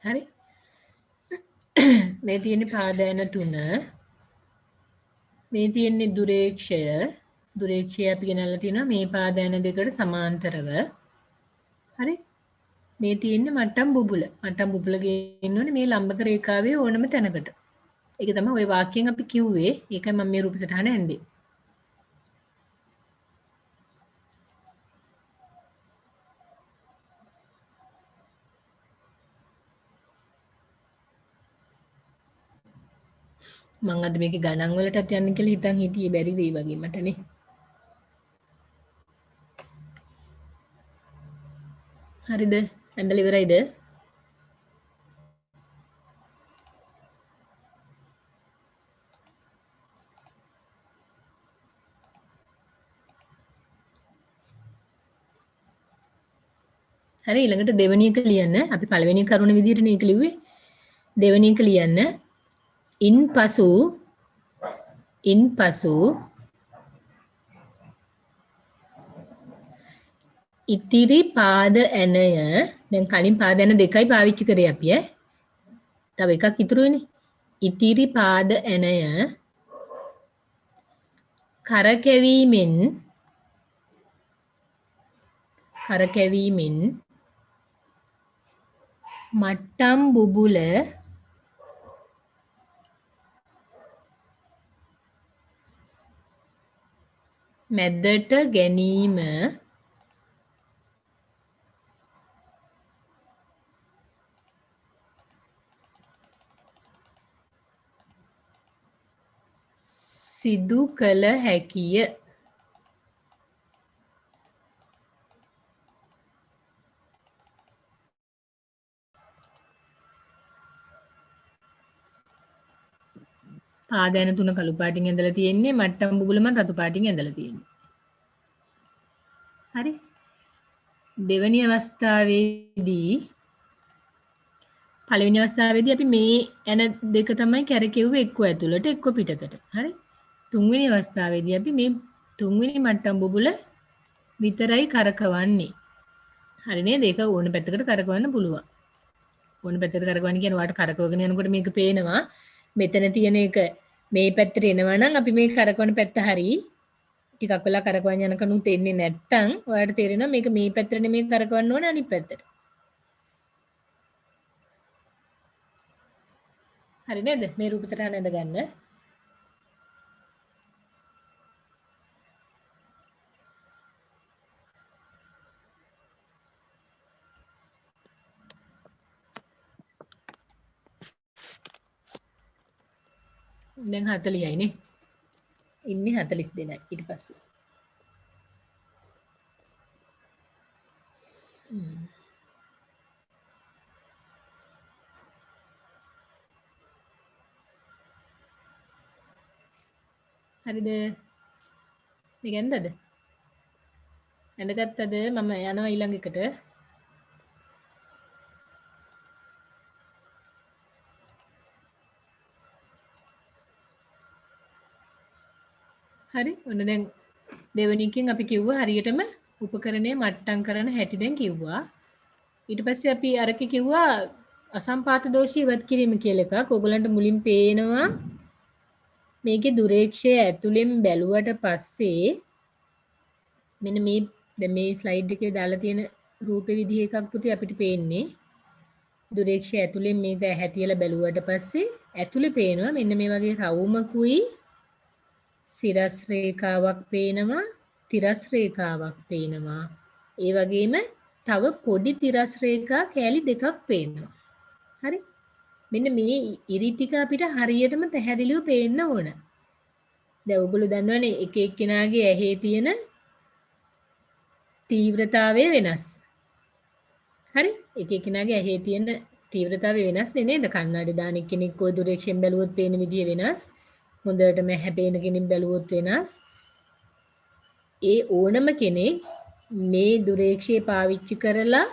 හරි මේ තියෙන්නේ පාදයන 3 මේ තියෙන්නේ දුරේක්ෂය අපි ගෙනල්ලා තියෙනවා මේ පාදයන දෙකට සමාන්තරව හරි මේ තියෙන්නේ මට්ටම් බුබුල ගේන්න ඕනේ මේ ලම්බක රේඛාවේ ඕනම තැනකට ඒක තමයි ওই වාක්‍යයෙන් අපි කිව්වේ ඒකයි මම මේ රූප සටහන ඇන්දේ මං අද මේක ගණන් වලටත් යන්න කියලා හිතන් හිටියේ බැරි වෙයි වගේ මටනේ. හරිද? ඇඳලා ඉවරයිද? හරි ඊළඟට දෙවෙනි එක ලියන්න. අපි පළවෙනි කරුණ විදිහට නේ ඒක ලිව්වේ. දෙවෙනි එක ලියන්න. ඉන්පසු ඉතිරි පාද ඇනය දැන් කලින් පාද ඇන දෙකයි පාවිච්චි කරේ අපි තව එකක් ඉතුරු වෙන්නේ ඉතිරි පාද ඇනය කරකැවීමෙන් මට්ටම් බුබුල මැදට ගැනීම සිදු කළ හැකිය. පාදයන 3 කළු පාටින් ඇඳලා තියෙන්නේ මට්ටම් බුබුලම රතු පාටින් ඇඳලා තියෙන්නේ. හරි. දෙවෙනි අවස්ථාවේදී පළවෙනි අවස්ථාවේදී අපි මේ ඇන දෙක තමයි කැරකෙව්වේ එක්ක ඇතුළට එක්ක පිටතට. හරි. තුන්වෙනි අවස්ථාවේදී අපි මේ තුන්වෙනි මට්ටම් බුබුල විතරයි කරකවන්නේ. හරි නේද? ඒක ඕන පැත්තකට කරකවන්න පුළුවන්. ඕන පැත්තකට කරකවන්න කියන්නේ ඔයාලට කරකවගෙන යනකොට මේක පේනවා. මෙතන තියෙන එක මේ පැත්තට එනවා නම් අපි මේ කරකවන පැත්ත හරි ටිකක් වෙලා කරකවන්න යනකනුත් එන්නේ නැත්තම් ඔයාලට තේරෙනවා මේක මේ පැත්තට නෙමෙයි කරකවන්න ඕනේ අනිත් පැත්තට. හරි නේද? මේ රූප සටහන ඇඳ ගන්න. දැන් 40යි නේ. ඉන්නේ 42යි ඊට පස්සේ. හරිද? මේක ඇඳද? ඇඳගත්තද? මම යනවා ඊළඟ එකට. හරි ඔන්න දැන් දෙවෙනි එකෙන් අපි කිව්වා හරියටම උපකරණය මට්ටම් කරන හැටි දැන් කිව්වා ඊට පස්සේ අපි අරක කිව්වා අසම්පාත දෝෂී ඉවත් කිරීම කියලා එකක් ඕගලන්ට මුලින් පේනවා මේකේ දුරේක්ෂය ඇතුලෙන් බැලුවට පස්සේ මෙන්න මේ දැන් මේ ස්ලයිඩ් එකේ දාලා තියෙන රූපේ විදිහ එකක් පුතේ අපිට පේන්නේ දුරේක්ෂය ඇතුලෙන් මේක ඇහැතියලා බැලුවට පස්සේ ඇතුලේ පේනවා මෙන්න මේ වගේ රවුමකුයි සිරස් රේඛාවක් පේනවා තිරස් රේඛාවක් පේනවා ඒ වගේම තව පොඩි තිරස් රේඛා කෑලි දෙකක් පේනවා හරි මෙන්න මේ ඉරි ටික අපිට හරියටම පැහැදිලිව පේන්න ඕන දැන් ඔයගොල්ලෝ දන්නවනේ එක එක්කෙනාගේ ඇහි තියෙන තීව්‍රතාවය වෙනස් හරි එක එක්කෙනාගේ ඇහි තියෙන තීව්‍රතාවය වෙනස් නේද කන්නඩි දාන කෙනෙක් ඔය දුරේක්ෂයෙන් බැලුවොත් පේන විදිය වෙනස් හොඳටම හැපේන කෙනෙක් බැලුවොත් වෙනස් ඒ ඕනම කෙනෙක් මේ දුරේක්ෂය පාවිච්චි කරලා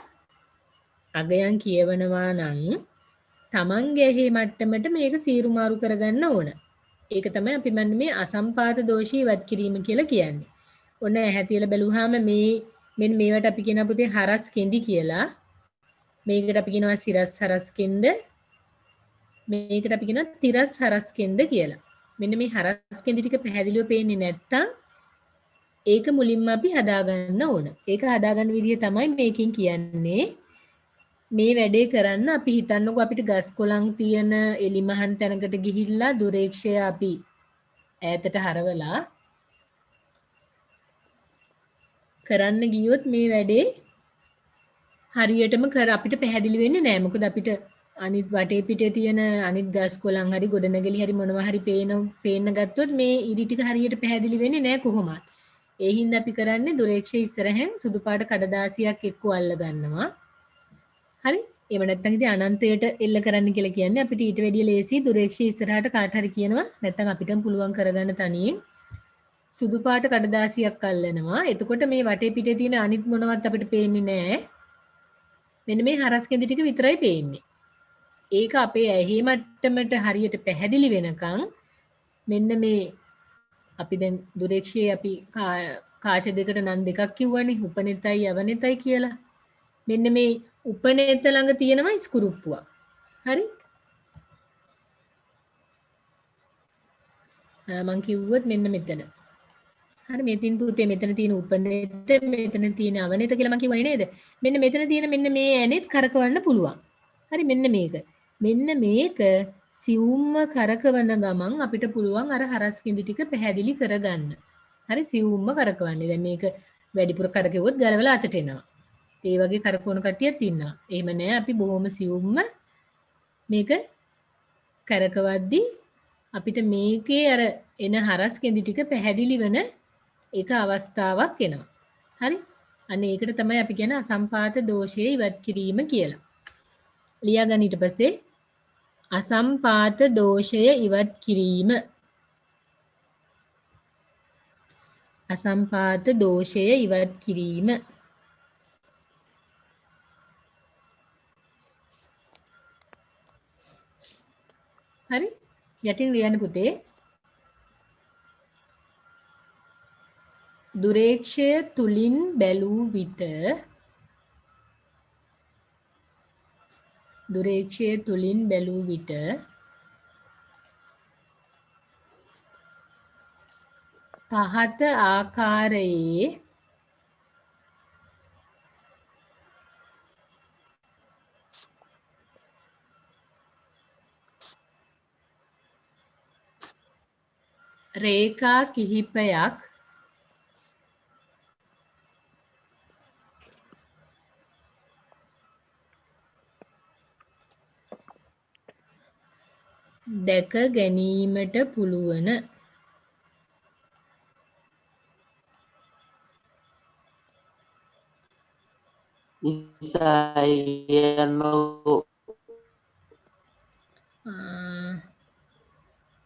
අගයන් කියවනවා නම් තමන්ගේ ඇහි මට්ටමට මේක සීරු මාරු කරගන්න ඕන. ඒක තමයි අපි මේ අසම්පාත දෝෂී ඉවත් කිරීම කියලා කියන්නේ. ඔන්න ඇහැ තියලා බැලුවාම මේ මෙන්න මේවට අපි කියන පුතේ හරස් කෙඳි කියලා. මේකට අපි කියනවා සිරස් හරස් කෙන්ද. මේකට අපි කියනවා තිරස් හරස් කෙන්ද කියලා. මෙන්න මේ හරස් කෙන්ද ටික පැහැදිලිව පේන්නේ නැත්තම් ඒක මුලින්ම අපි හදාගන්න ඕන. ඒක හදාගන්න විදිහ තමයි මේකෙන් කියන්නේ. මේ වැඩේ කරන්න අපි හිතන්නකො අපිට ගස් කොළන් තියෙන එලිමහන් තැනකට ගිහිල්ලා දුරේක්ෂය අපි ඈතට හරවලා කරන්න ගියොත් මේ වැඩේ හරියටම කර අපිට පැහැදිලි වෙන්නේ නැහැ. මොකද අපිට අනිත් වටේ පිටේ තියෙන අනිත් ගස් කොළන් හරි ගොඩනැගිලි හරි මොනවා හරි පේන්න ගත්තොත් මේ ඉරි ටික හරියට පැහැදිලි වෙන්නේ නැහැ කොහොමවත්. ඒ හින්දා අපි කරන්නේ දුරේක්ෂය ඉස්සරහෙන් සුදු පාට කඩදාසියක් එක්ක අල්ල ගන්නවා. හරි? එහෙම නැත්නම් ඉතින් අනන්තයට එල්ල කරන්න කියලා කියන්නේ අපිට ඊට වැඩිය ලේසි දුරේක්ෂය ඉස්සරහට කාට හරි කියනවා. නැත්නම් අපිටම පුළුවන් කරගන්න තනියෙන් සුදු පාට කඩදාසියක් අල්ලනවා. එතකොට මේ වටේ පිටේ තියෙන අනිත් මොනවත් අපිට පේන්නේ නැහැ. මෙන්න මේ හරස් කෙඳි ටික විතරයි පේන්නේ. ඒක අපේ ඇහි මට්ටමට හරියට පැහැදිලි වෙනකන් මෙන්න මේ අපි දැන් දුරේක්ෂයේ අපි කාශ දෙකට නම් දෙකක් කිව්වනේ උපනෙතයි යවනෙතයි කියලා. මෙන්න මේ උපනෙත ළඟ තියෙනවා ඉස්කුරුප්පුවක්. හරි? මම කිව්වොත් මෙන්න මෙතන. හරි මේ තින් පුතේ මෙතන තියෙන උපනෙත මෙතන තියෙන අවනෙත කියලා මම කිව්වනේ නේද? මෙන්න මෙතන තියෙන මෙන්න මේ ඇනෙත් කරකවන්න පුළුවන්. හරි මෙන්න මේක. මෙන්න මේක සියුම්ම කරකවන ගමන් අපිට පුළුවන් අර හරස් කිඳි ටික පැහැදිලි කරගන්න. හරි සියුම්ම කරකවන්නේ. දැන් මේක වැඩිපුර කරකෙවොත් ගලවලා අතට එනවා. ඒ වගේ කරකවන කට්ටියක් ඉන්නවා. එහෙම නෑ අපි බොහොම සියුම්ම මේක කරකවද්දි අපිට මේකේ අර එන හරස් කිඳි ටික පැහැදිලි වෙන එක අවස්ථාවක් එනවා. හරි? අන්න ඒකට තමයි අපි කියන අසම්පාත දෝෂය ඉවත් කිරීම කියලා. ලියා ගන්න ඊට පස්සේ අසම්පාත දෝෂය ඉවත් කිරීම. අසම්පාත දෝෂය ඉවත් කිරීම. හරි? යටින් ලියන්න පුතේ. දුරේක්ෂය තුලින් බැලූ විට දුරේක්ෂය තුලින් බැලූ විට පහත ආකාරයේ රේඛා කිහිපයක් දැක ගැනීමට පුළුවන්.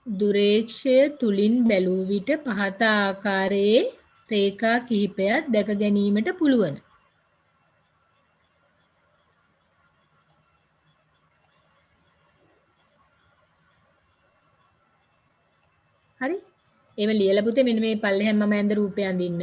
දුරේක්ෂය තුලින් බැලූ විට පහත ආකාරයේ රේඛා කිහිපයක් දැක ගැනීමට පුළුවන්. හරි? එහෙම ලියලා පුතේ මෙන්න මේ පල්ලෙහෙන් මම ඇඳ රූපය අඳින්න.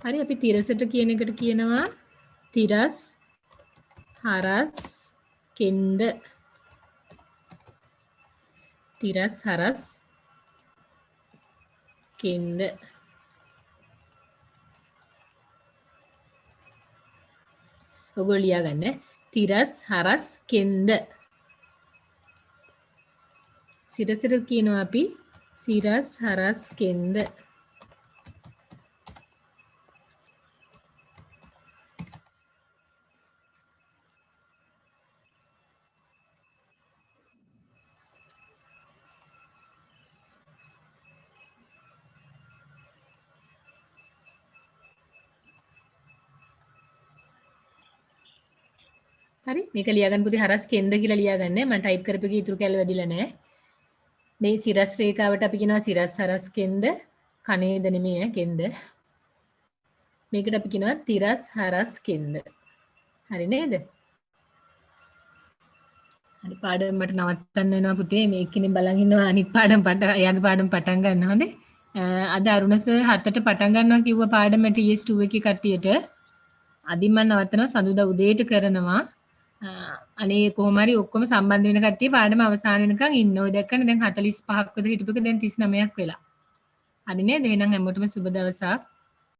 හරි අපි තිරසට කියන එකට කියනවා තිරස් හරස් කෙන්ද. තිරස් හරස් කෙන්ද. ඔගොල්ලෝ ලියා ගන්න. තිරස් හරස් කෙන්ද. සිරසට කියනවා අපි සිරස් හරස් කෙන්ද. හරි මේක ලියාගන්න පුතේ හරස් කෙන්ද කියලා ලියාගන්න. මම ටයිප් කරපෙකේ ඉතුරු කැල වැඩිලා නැහැ. මේ සිරස් රේඛාවට අපි කියනවා සිරස් හරස් කෙන්ද. කනේද නෙමෙයි කෙන්ද. මේකට අපි කියනවා තිරස් හරස් කෙන්ද. හරි නේද? හරි පාඩම මට නවත්තන්න වෙනවා පුතේ. මේ එක්කෙනෙක් බලන් ඉන්නවා අනිත් පාඩම එයාගේ පාඩම පටන් ගන්න හොඳේ. අද අරුණ සර් 7ට පටන් ගන්නවා කිව්ව පාඩම TS2 එකේ කට්ටියට. අදින් මම නවත්තනවා සඳුදා උදේට කරනවා. අනේ කොහොම හරි ඔක්කොම සම්බන්ධ වෙන කට්ටිය පාඩම අවසන් වෙනකන් ඉන්න. ඔය දැක්කනේ දැන් 45ක් විතර හිටපුක දැන් 39ක් වෙලා. හරි නේද? එහෙනම් හැමෝටම සුබ දවසක්.